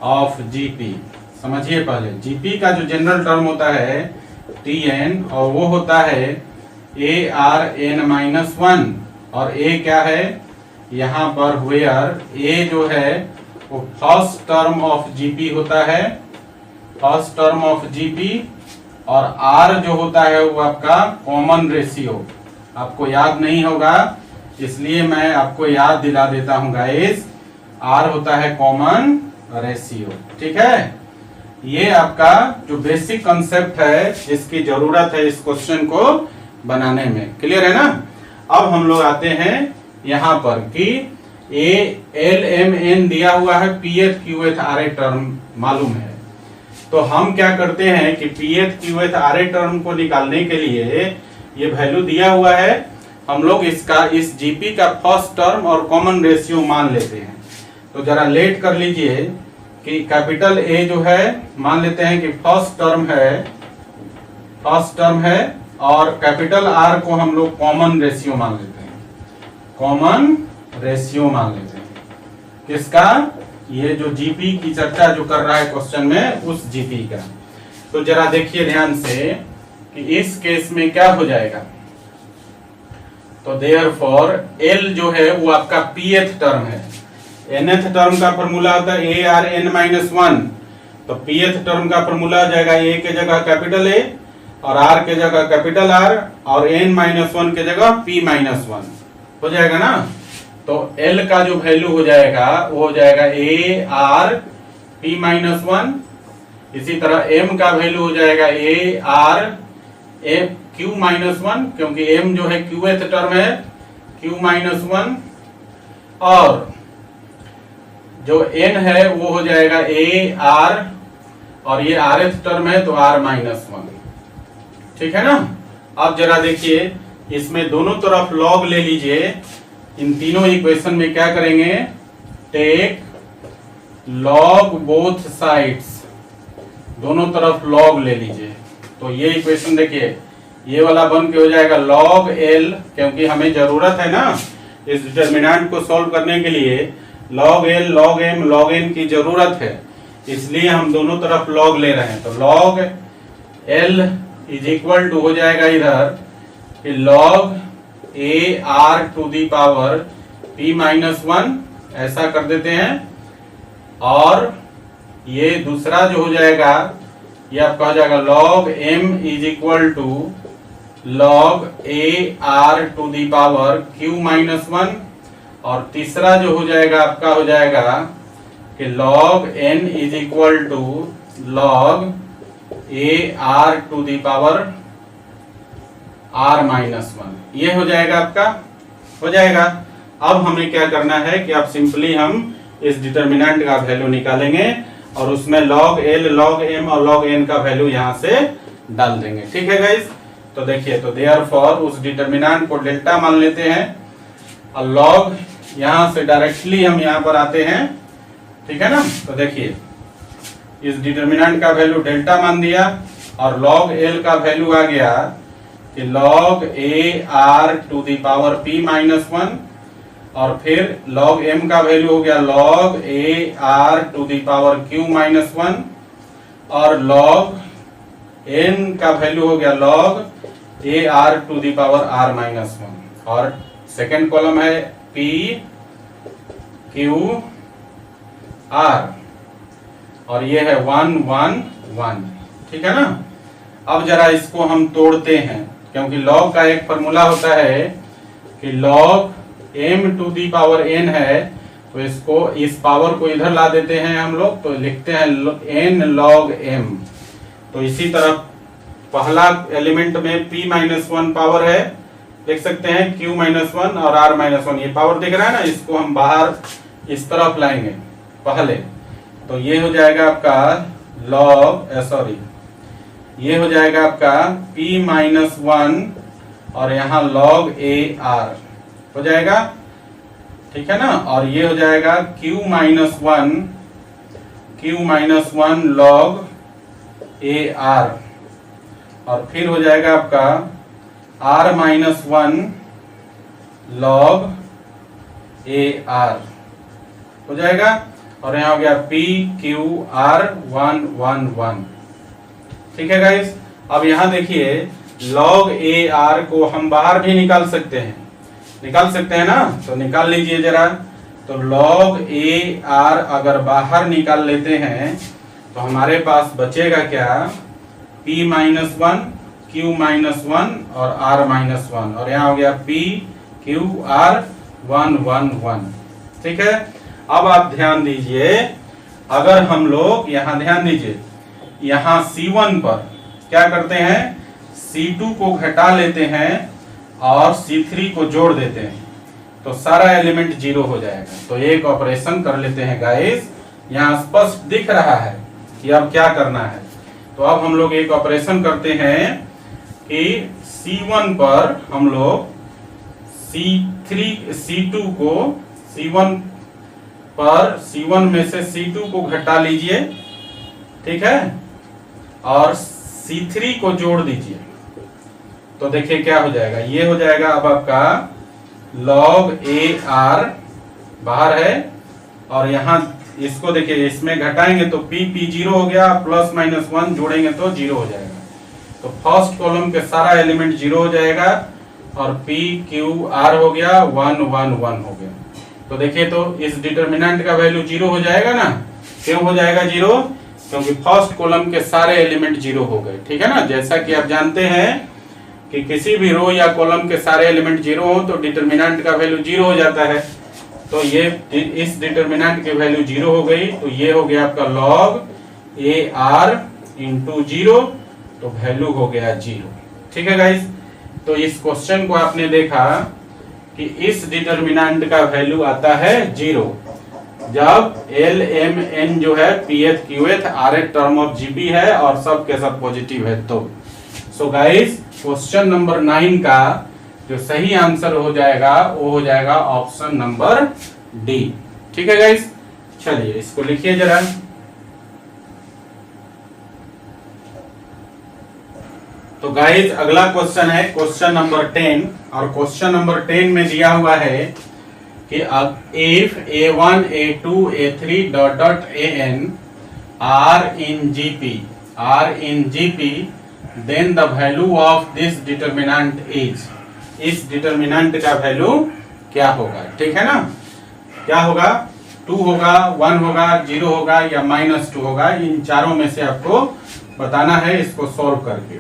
A: ऑफ जीपी। समझिए पहले जीपी का जो जनरल टर्म होता है टीएन और वो होता है ए आर एन माइनस 1 और ए क्या है यहाँ पर वेयर ए जो है वो फर्स्ट टर्म ऑफ जीपी होता है, फर्स्ट टर्म ऑफ जीपी और आर जो होता है वो आपका कॉमन रेशियो। आपको याद नहीं होगा इसलिए मैं आपको याद दिला देता हूं गाइस, आर होता है कॉमन रेशियो। ठीक है, ये आपका जो बेसिक कंसेप्ट है जिसकी जरूरत है इस क्वेश्चन को बनाने में। क्लियर है ना। अब हम लोग आते हैं यहाँ पर कि ए एल एम एन दिया हुआ है, पीएथ क्यूएथ आरए टर्म मालूम है, तो हम क्या करते हैं कि पीएथ क्यूएथ आरए टर्म को निकालने के लिए ये वैल्यू दिया हुआ है, हम लोग इसका इस जीपी का फर्स्ट टर्म और कॉमन रेशियो मान लेते हैं। तो जरा लेट कर लीजिए कि कैपिटल ए जो है मान लेते हैं कि फर्स्ट टर्म है और कैपिटल आर को हम लोग कॉमन रेशियो मान लेते हैं, कॉमन रेशियो मान लेते हैं किसका, ये जो जीपी की चर्चा जो कर रहा है क्वेश्चन में उस जीपी का। तो जरा देखिए ध्यान से कि इस केस में क्या हो जाएगा। तो देयरफॉर एल जो है वो आपका पीएथ टर्म है, एनएथ टर्म का फॉर्मूला होता है ए आर एन माइनस 1, तो पीएथ टर्म का फॉर्मूला हो जाएगा ए के जगह कैपिटल ए और आर के जगह कैपिटल आर और एन माइनस 1 के जगह पी माइनस 1 हो जाएगा ना। तो एल का जो वैल्यू हो जाएगा वो हो जाएगा ए आर पी माइनस 1, इसी तरह एम का वैल्यू हो जाएगा a r m q minus 1, क्योंकि एम जो है क्यूएथ टर्म है क्यू माइनस 1, और जो एन है वो हो जाएगा ए आर और ये rth टर्म है तो r-1, ठीक है ना। अब जरा देखिए, इसमें दोनों तरफ लॉग ले लीजिए। इन तीनों इक्वेशन में क्या करेंगे, टेक लॉग बोथ साइड्स, दोनों तरफ लॉग ले लीजिए। तो ये इक्वेशन देखिए, ये वाला बन के हो जाएगा log L, क्योंकि हमें जरूरत है ना इस डिटर्मिनेंट को सॉल्व करने के लिए log L, log M, log N की जरूरत है, इसलिए हम दोनों तरफ log ले रहे हैं। तो log L is equal to हो जाएगा इधर log A r to the power p-1, ऐसा कर देते हैं। और ये दूसरा जो हो जाएगा, ये आपका हो जाएगा log M is equal to log A r to the power q-1। और तीसरा जो हो जाएगा आपका हो जाएगा कि log N is equal to log A r to the power r-1। ये हो जाएगा आपका, हो जाएगा। अब हमें क्या करना है कि अब सिंपली हम इस डिटर्मिनेंट का वैल्यू निकालेंगे और उसमें log L, log M और log N का वैल्यू यहां से डाल देंगे, ठीक है गाइस। तो देखिए, तो देयरफॉर उस डिटर्मिनेंट को डेल्टा मान लेते हैं और log यहां से डायरेक्टली हम यहां पर आते हैं, ठीक है ना। तो देखिए, इस डिटर्मिनेंट का वैल्यू डेल्टा मान दिया और log L का वैल्यू आ गया कि log A r to the power p-1, और फिर log M का वैल्यू हो गया log A r to the power q-1, और log N का वैल्यू हो गया log A r to the power r-1, और सेकेंड कॉलम है p q r, और ये है 1 1 1, ठीक है ना। अब जरा इसको हम तोड़ते हैं, क्योंकि log का एक फॉर्मूला होता है कि log m to the power n है, तो इसको, इस पावर को इधर ला देते हैं हम लोग, तो लिखते हैं n log m। तो इसी तरह पहला एलिमेंट में p-1 पावर है, लिख सकते हैं q-1 और r-1, ये पावर दिख रहा है ना, इसको हम बाहर इस तरफ लाएंगे पहले। तो ये हो जाएगा आपका log ये हो जाएगा आपका p-1 और यहाँ log A r हो जाएगा, ठीक है ना। और ये हो जाएगा q-1 log A r, और फिर हो जाएगा आपका r-1 log A r हो जाएगा, और यहाँ हो गया p q r 1 1 1, ठीक है गाइस। अब यहाँ देखिए, log A r को हम बाहर भी निकाल सकते हैं, निकाल सकते हैं ना, तो निकाल लीजिए जरा। तो log A r अगर बाहर निकाल लेते हैं तो हमारे पास बचेगा क्या, p-1 q-1 और r-1, और यहाँ हो गया p q r 1 1 1, ठीक है। अब आप ध्यान दीजिए, अगर हम लोग यहाँ ध्यान दीजिए, यहाँ C1 पर क्या करते हैं, C2 को घटा लेते हैं और C3 को जोड़ देते हैं, तो सारा एलिमेंट 0 हो जाएगा। तो एक ऑपरेशन कर लेते हैं गाइस, यहाँ स्पष्ट दिख रहा है कि अब क्या करना है। तो अब हम लोग एक ऑपरेशन करते हैं कि C1 पर हम लोग C2 को C1 पर C1 में से C2 को घटा लीजिए, ठीक है, और C3 को जोड़ दीजिए। तो देखिए क्या हो जाएगा, ये हो जाएगा अब आपका log A r बाहर है, और यहाँ इसको देखिए, इसमें घटाएंगे तो p 0 हो गया, +-1 जोड़ेंगे तो 0 हो जाएगा। तो फर्स्ट कॉलम के सारा एलिमेंट 0 हो जाएगा, और p q r हो गया 1 1 1 हो गया। तो देखिए, तो इस डिटर्मिनेंट का वैल्यू 0 हो जाएगा ना। क्यों हो जाएगा 0? क्योंकि फर्स्ट कॉलम के सारे एलिमेंट 0 हो गए, ठीक है ना। जैसा कि आप जानते हैं कि किसी भी रो या कॉलम के सारे एलिमेंट 0 हो तो डिटर्मिनेंट का वैल्यू 0 हो जाता है। तो ये इस डिटर्मिनेंट की वैल्यू 0 हो गई, तो ये हो गया आपका log A r इंटू 0, तो वैल्यू हो गया 0, ठीक है गाइस। तो इस क्वेश्चन को आपने देखा कि इस डिटर्मिनेंट का वैल्यू आता है 0, जब एल एम एन जो है पीएथ क्यूएथ are th term of GP है और सब के सब पॉजिटिव है तो। सो गाइस क्वेश्चन नंबर 9 का जो सही आंसर हो जाएगा वो हो जाएगा ऑप्शन नंबर डी। ठीक है गाइस, चलिए इसको लिखिए जरा। तो गाइस अगला क्वेश्चन है क्वेश्चन नंबर 10 और क्वेश्चन नंबर 10 में दिया हुआ है कि if a1 a2 a3 dot dot an are in gp then the value of this determinant is। इस डिटर्मिनेंट का वैल्यू क्या होगा, ठीक है ना। क्या होगा, 2 होगा, 1 होगा, 0 होगा या -2 होगा, इन चारों में से आपको बताना है इसको सॉल्व करके।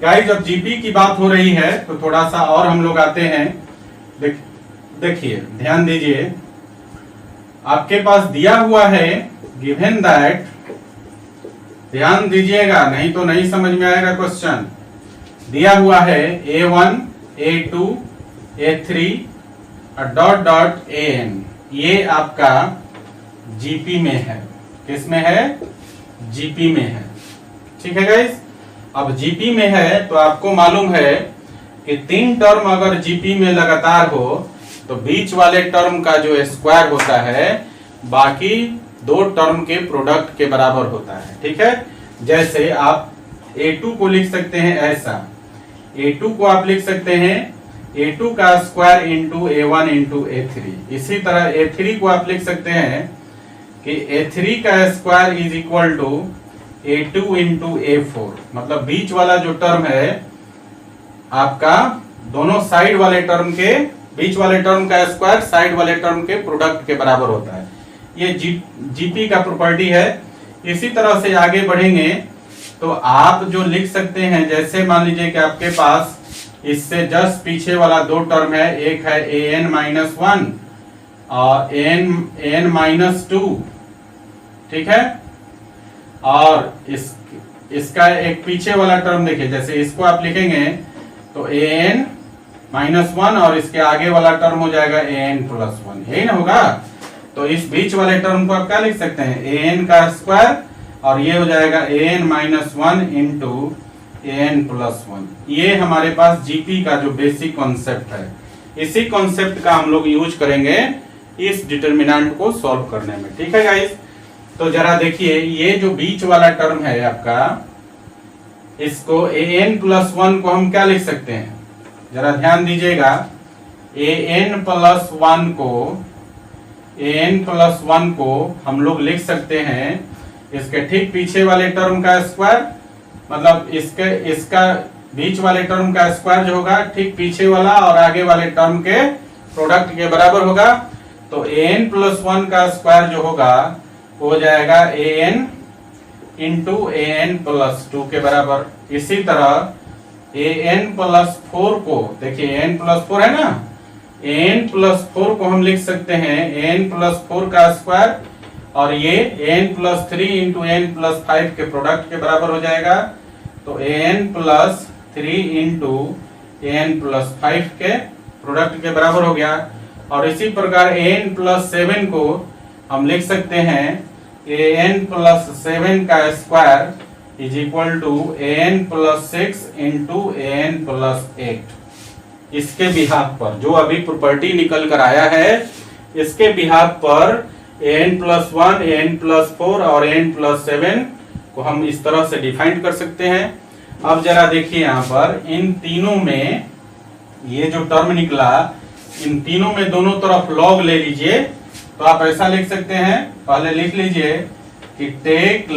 A: गाइस जब जीपी की बात हो रही है तो थोड़ा सा और हम लोग आते हैं। देखिए ध्यान दीजिए, आपके पास दिया हुआ है गिवन दैट, ध्यान दीजिएगा नहीं तो नहीं समझ में आएगा क्वेश्चन। दिया हुआ है a1 a2 a3 dot dot an, ये आपका जीपी में है। किस में है, जीपी में है। ठीक है गाइस, अब जीपी में है तो आपको मालूम है कि 3 टर्म अगर जीपी में लगातार हो तो बीच वाले टर्म का जो स्क्वायर होता है बाकी 2 टर्म के प्रोडक्ट के बराबर होता है। ठीक है, जैसे आप a2 को लिख सकते हैं ऐसा, a2 को आप लिख सकते हैं a2 का square into a1 into a3। इसी तरह a3 को आप लिख सकते हैं कि a3 का square is equal to a2 into a4। मतलब बीच वाला जो टर्म है आपका दोनों साइड वाले टर्म के, बीच वाले टर्म का स्क्वायर साइड वाले टर्म के प्रोडक्ट के बराबर होता है। ये जीपी का प्रॉपर्टी है। इसी तरह से आगे बढ़ेंगे तो आप जो लिख सकते हैं, जैसे मान लीजिए कि आपके पास इससे जस्ट पीछे वाला 2 टर्म है, एक है an-1 और an-2। ठीक है, और इसका एक पीछे वाला टर्म देखिए, जैसे इसको आप लिखेंगे तो an-1 और इसके आगे वाला टर्म हो जाएगा an+1, यही ना होगा। तो इस बीच वाले टर्म को आप क्या लिख सकते हैं, an का स्क्वायर और ये हो जाएगा an-1 इंटू an+1। ये हमारे पास जीपी का जो बेसिक कॉन्सेप्ट है, इसी कॉन्सेप्ट का हम लोग यूज करेंगे इस डिटर्मिनेंट को सॉल्व करने में। ठीक है गाइस, तो जरा देखिए ये जो बीच वाला टर्म है आपका, इसको an+1 को हम क्या लिख सकते हैं, जरा ध्यान दीजिएगा। an+1 को हम लोग लिख सकते हैं इसके ठीक पीछे वाले टर्म का स्क्वायर, मतलब इसका बीच वाले टर्म का स्क्वायर जो होगा ठीक पीछे वाला और आगे वाले टर्म के प्रोडक्ट के बराबर होगा। तो an+1 का स्क्वायर जो होगा हो जाएगा an इंटू an+2 के बराबर। इसी तरह an+4 को देखिए, an+4 है ना, an+4 को हम लिख सकते हैं an+4 का स्क्वायर और ये an+3 इंटू n+5 के प्रोडक्ट के बराबर हो जाएगा। तो an+3 इंटू n+5 के प्रोडक्ट के बराबर हो गया। और इसी प्रकार an+7 को हम लिख सकते हैं an+7 का square is equal to an+6 into an+8। इसके बिहाफ पर जो अभी प्रॉपर्टी निकल कर आया है, इसके बिहाफ पर an+1, an+4 और an+7 को हम इस तरह से डिफाइन कर सकते हैं। अब जरा देखिए यहाँ पर इन तीनों में ये जो टर्म निकला, इन तीनों में दोनों तरफ लॉग ले लीजिए। तो आप ऐसा लिख सकते हैं, पहले लिख लीजिए कि टेक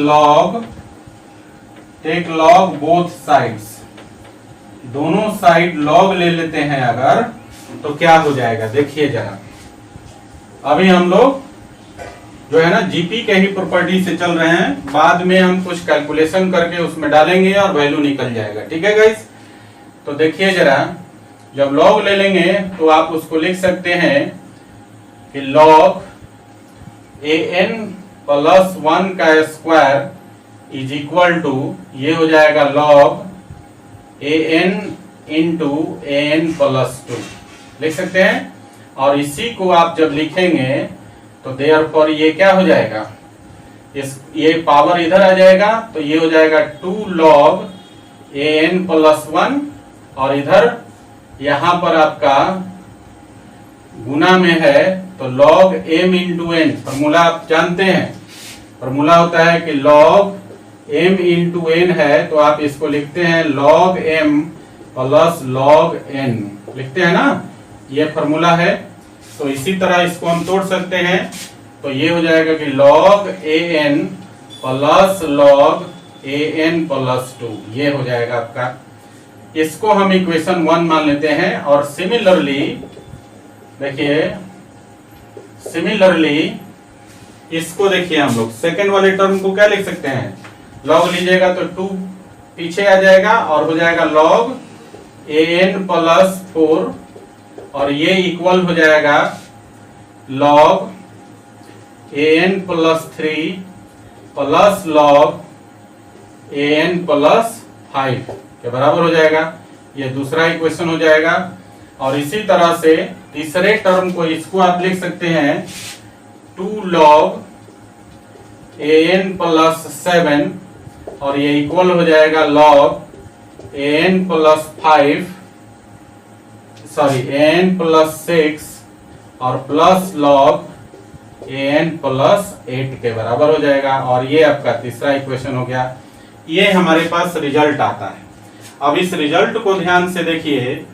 A: लॉग बोथ साइड्स, दोनों साइड लॉग ले लेते हैं अगर, तो क्या हो जाएगा देखिए जरा। अभी हम लोग जो है ना जीपी के ही प्रॉपर्टी से चल रहे हैं, बाद में हम कुछ कैलकुलेशन करके उसमें डालेंगे और वैल्यू निकल जाएगा। ठीक है गाइस, तो देखिए जरा, जब लॉग ले लेंगे तो आप उसको लिख सकते हैं कि लॉग an+1 का स्क्वायर इज इक्वल टू, ये हो जाएगा लॉग an इंटू an+2 लिख सकते हैं। और इसी को आप जब लिखेंगे तो देयरफॉर ये क्या हो जाएगा, ये पावर इधर आ जाएगा तो ये हो जाएगा 2 log an प्लस 1, और इधर यहां पर आपका गुना में है तो log m into n. Formula आप जानते हैं, फॉर्मूला होता है कि log m इंटू एन है तो आप इसको लिखते हैं log m plus log n, लिखते हैं ना, ये फॉर्मूला है। तो इसी तरह इसको हम तोड़ सकते हैं, तो ये हो जाएगा कि log an plus log an plus 2, ये हो जाएगा आपका। इसको हम इक्वेशन 1 मान लेते हैं। और सिमिलरली देखिए, सिमिलरली इसको देखिए, हम लोग सेकेंड वाले टर्म को क्या लिख सकते हैं, log लीजिएगा तो 2 पीछे आ जाएगा और हो जाएगा log an प्लस 4, और ये इक्वल हो जाएगा log an plus 3 plus log an plus 5 के बराबर हो जाएगा। ये दूसरा इक्वेशन हो जाएगा। और इसी तरह से तीसरे टर्म को, इसको आप लिख सकते हैं 2 log an प्लस 7, और ये इक्वल हो जाएगा log an plus 5, sorry an plus 6 और प्लस log an प्लस 8 के बराबर हो जाएगा। और ये आपका तीसरा इक्वेशन हो गया। ये हमारे पास रिजल्ट आता है। अब इस रिजल्ट को ध्यान से देखिए,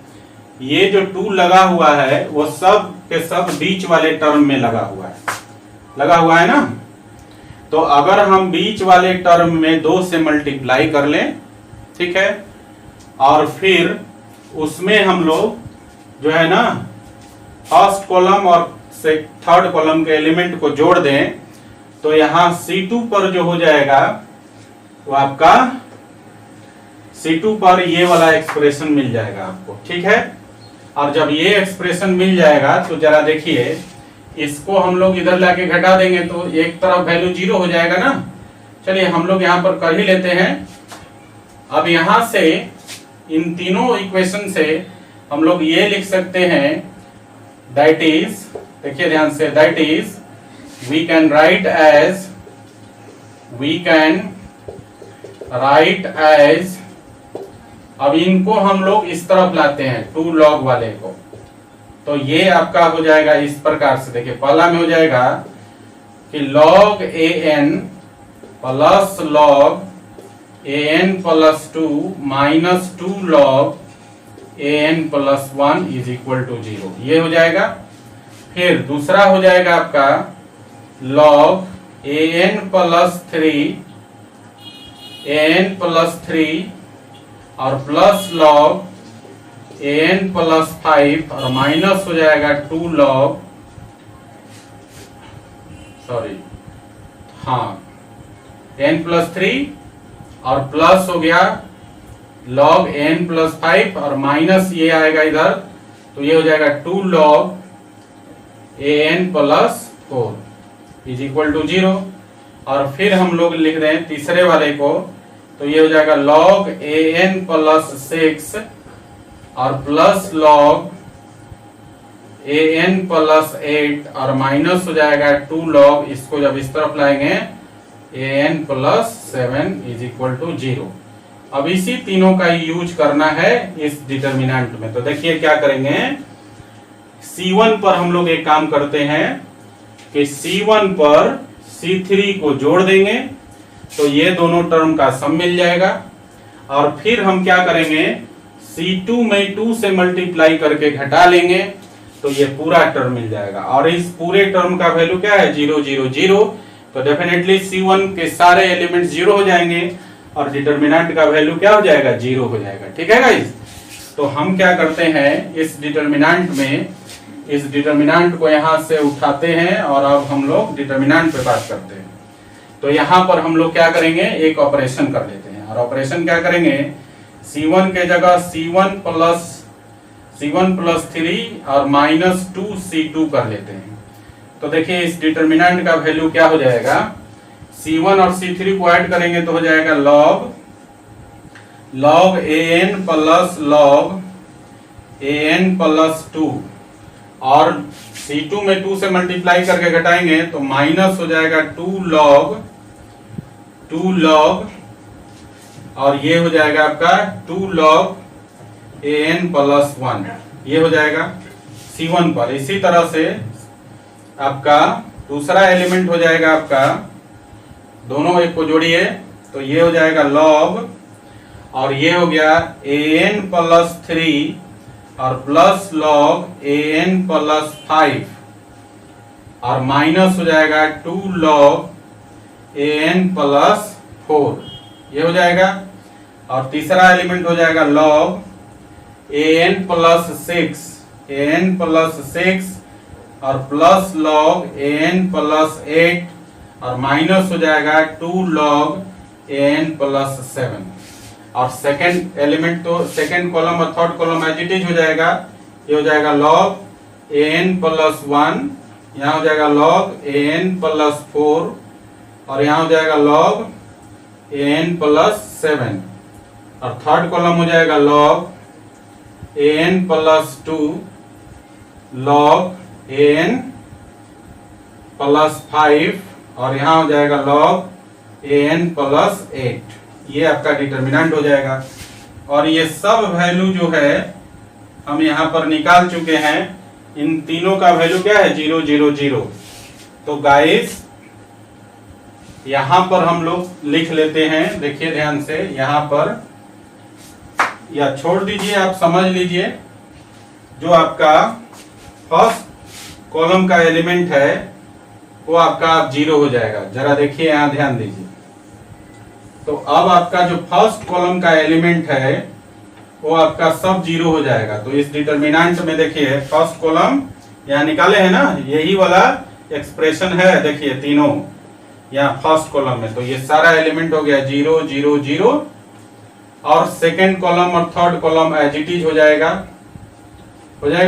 A: ये जो 2 लगा हुआ है वो सब के सब बीच वाले टर्म में लगा हुआ है ना। तो अगर हम बीच वाले टर्म में 2 से मल्टीप्लाई कर लें, ठीक है, और फिर उसमें हम लोग जो है ना फर्स्ट कॉलम और थर्ड कॉलम के एलिमेंट को जोड़ दें, तो यहां C2 पर जो हो जाएगा वो आपका C2 पर ये वाला एक्सप्रेशन मिल जाएगा आपको, ठीक है। और जब ये एक्सप्रेशन मिल जाएगा तो जरा देखिए, इसको हम लोग इधर लाके घटा देंगे तो एक तरफ वैल्यू 0 हो जाएगा ना। चलिए हम लोग यहाँ पर कर ही लेते हैं। अब यहां से इन तीनों इक्वेशन से हम लोग ये लिख सकते हैं, दैट इज, देखिए ध्यान से, that is we can write as, अब इनको हम लोग इस तरफ लाते हैं 2 log वाले को, तो ये आपका हो जाएगा इस प्रकार से। देखिए पहला में हो जाएगा कि log an plus log an plus 2 minus 2 log an plus 1 is equal to 0, ये हो जाएगा। फिर दूसरा हो जाएगा आपका log an प्लस 3 और प्लस log an प्लस 5 और माइनस हो जाएगा 2 log, सॉरी हाँ, n प्लस 3 और प्लस हो गया log n प्लस 5 और माइनस ये आएगा इधर, तो ये हो जाएगा 2 log an plus 4 is equal to 0। और फिर हम लोग लिख रहे हैं तीसरे वाले को, तो ये हो जाएगा log an प्लस 6 और प्लस log an प्लस 8 और माइनस हो जाएगा 2 log, इसको जब इस तरफ लाएंगे an plus 7 is equal to 0। अब इसी तीनों का यूज करना है इस डिटर्मिनेंट में। तो देखिए क्या करेंगे, C1 पर हम लोग एक काम करते हैं कि C1 पर C3 को जोड़ देंगे, तो ये दोनों टर्म का सम मिल जाएगा। और फिर हम क्या करेंगे, C2 में 2 से मल्टीप्लाई करके घटा लेंगे, तो ये पूरा टर्म मिल जाएगा। और इस पूरे टर्म का वैल्यू क्या है, 0 0 0, तो डेफिनेटली C1 के सारे एलिमेंट्स 0 हो जाएंगे और डिटर्मिनेंट का वैल्यू क्या हो जाएगा, 0 हो जाएगा। ठीक है गाइस, तो हम क्या करते हैं, इस डिटर्मिनेंट में इस डिटर्मिनेंट को यहां से उठाते हैं और अब हम लोग डिटर्मिनेंट पे बात करते हैं। तो यहां पर हम लोग क्या करेंगे, एक ऑपरेशन कर लेते हैं। और ऑपरेशन क्या करेंगे, C1 के जगह C1 प्लस 3 और माइनस 2C2 कर लेते हैं। तो देखिए इस डिटर्मिनेंट का वैल्यू क्या हो जाएगा, C1 और C3 को ऐड करेंगे तो हो जाएगा log an प्लस 2 और C2 में 2 से मल्टीप्लाई करके घटाएंगे तो माइनस हो जाएगा 2 log और ये हो जाएगा आपका 2 log an प्लस 1, ये हो जाएगा C1 पर। इसी तरह से आपका दूसरा एलिमेंट हो जाएगा आपका, दोनों एक को जोड़िए तो ये हो जाएगा log और ये हो गया an प्लस 3 और प्लस log an प्लस 5 और माइनस हो जाएगा 2 log an प्लस 4, ये हो जाएगा। और तीसरा एलिमेंट हो जाएगा log an प्लस 6 और प्लस log an प्लस 8 और माइनस हो जाएगा 2 log an प्लस 7। और सेकंड एलिमेंट तो सेकंड कॉलम और third column as it is हो जाएगा। ये हो जाएगा log an प्लस 1, यहाँ हो जाएगा log an प्लस 4 और यहाँ हो जाएगा log an प्लस 7 और थर्ड कॉलम हो जाएगा log an plus 2 log an plus 5 और यहाँ हो जाएगा log an प्लस 8। ये आपका डिटर्मिनेंट हो जाएगा। और ये सब वैल्यू जो है हम यहाँ पर निकाल चुके हैं। इन तीनों का वैल्यू क्या है? 0 0 0। तो गाइस यहाँ पर हम लोग लिख लेते हैं, देखिए ध्यान से, यहाँ पर या छोड़ दीजिए, आप समझ लीजिए। जो आपका फर्स्ट कॉलम का एलिमेंट है वो आपका 0 हो जाएगा। जरा देखिए यहाँ ध्यान दीजिए। तो अब आपका जो फर्स्ट कॉलम का एलिमेंट है वो आपका सब 0 हो जाएगा। तो इस डिटर्मिनेंट में देखिए फर्स्ट कॉलम यहाँ निकाले हैं ना, यही वाला एक्सप्रेशन है। देखिए तीनों यहाँ फर्स्ट कॉलम में, तो ये सारा एलिमेंट हो गया 0 0 0 और सेकेंड कॉलम और third column as it is हो जाएगा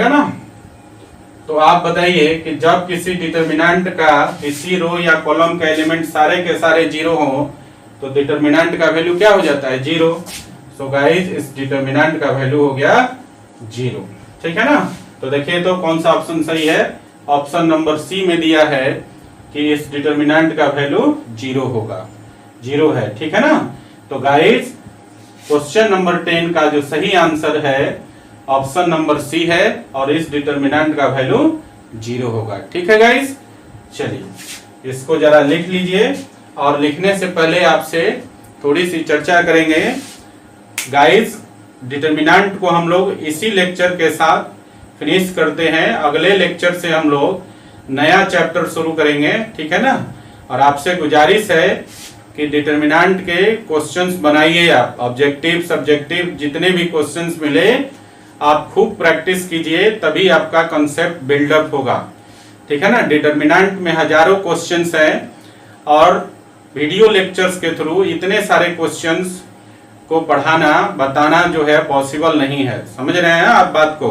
A: ना। तो आप बताइए कि जब किसी डिटर्मिनेंट का किसी रो या कॉलम का एलिमेंट सारे के सारे 0 हो तो डिटर्मिनेंट का वैल्यू क्या हो जाता है? 0। सो गाइस इस डिटर्मिनेंट का वैल्यू हो गया 0, ठीक है ना। तो देखिए तो कौन सा ऑप्शन सही है? ऑप्शन नंबर सी में दिया है कि इस डिटर्मिनेंट का वैल्यू 0 होगा, 0 है, ठीक है ना। तो गाइस क्वेश्चन नंबर 10 का जो सही आंसर है ऑप्शन नंबर सी है और इस डिटर्मिनेंट का वैल्यू 0 होगा, ठीक है गाइस। चलिए इसको जरा लिख लीजिए और लिखने से पहले आपसे थोड़ी सी चर्चा करेंगे। गाइस डिटर्मिनेंट को हम लोग इसी लेक्चर के साथ फिनिश करते हैं। अगले लेक्चर से हम लोग नया चैप्टर शुरू करेंगे, ठीक है ना। और आपसे गुजारिश है कि डिटर्मिनेंट के क्वेश्चंस बनाइए आप, ऑब्जेक्टिव सब्जेक्टिव जितने भी क्वेश्चंस मिले आप खूब प्रैक्टिस कीजिए, तभी आपका कंसेप्ट बिल्डअप होगा, ठीक है ना। डिटर्मिनेंट में हजारों क्वेश्चंस हैं और वीडियो लेक्चर्स के थ्रू इतने सारे क्वेश्चंस को पढ़ाना बताना जो है पॉसिबल नहीं है। समझ रहे हैं आप बात को?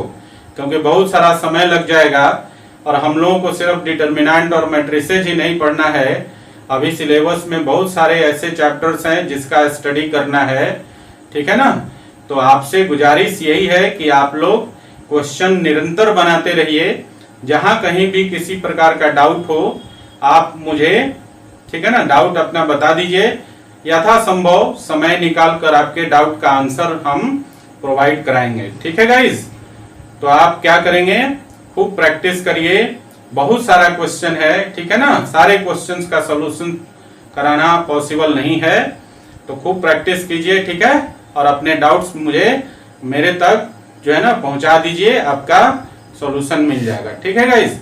A: क्योंकि बहुत सारा समय लग जाएगा और हम लोगों को सिर्फ डिटर्मिनेंट और मैट्रिसेज ही नहीं पढ़ना है। अभी सिलेबस में बहुत सारे ऐसे चैप्टर्स हैं जिसका स्टडी करना है, ठीक है ना। तो आपसे गुजारिश यही है कि आप लोग क्वेश्चन निरंतर बनाते रहिए। जहां कहीं भी किसी प्रकार का डाउट हो आप मुझे, ठीक है ना, डाउट अपना बता दीजिए। यथासंभव समय निकाल कर आपके डाउट का आंसर हम प्रोवाइड कराएंगे, ठीक है गाइस। तो आप क्या करेंगे? खूब प्रैक्टिस करिए, बहुत सारा क्वेश्चन है, ठीक है ना। सारे क्वेश्चंस का सॉल्यूशन कराना पॉसिबल नहीं है, तो खूब प्रैक्टिस कीजिए, ठीक है। और अपने डाउट्स मुझे मेरे तक जो है ना पहुंचा दीजिए, आपका सॉल्यूशन मिल जाएगा, ठीक है guys.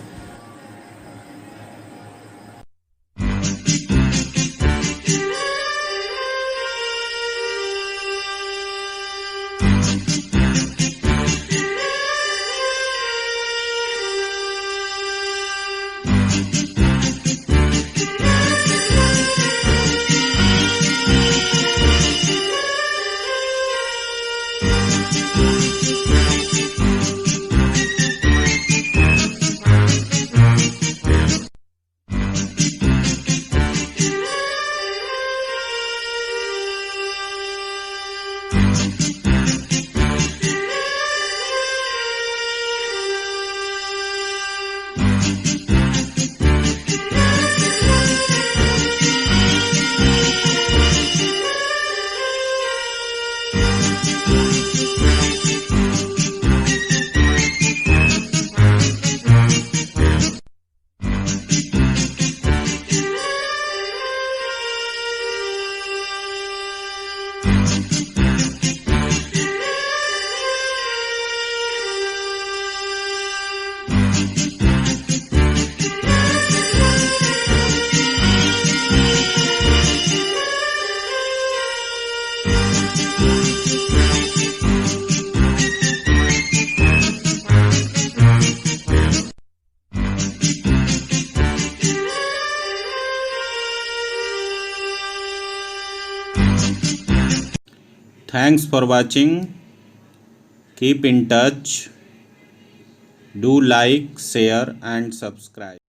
A: Thanks for watching. Keep in touch. Do like, share and subscribe.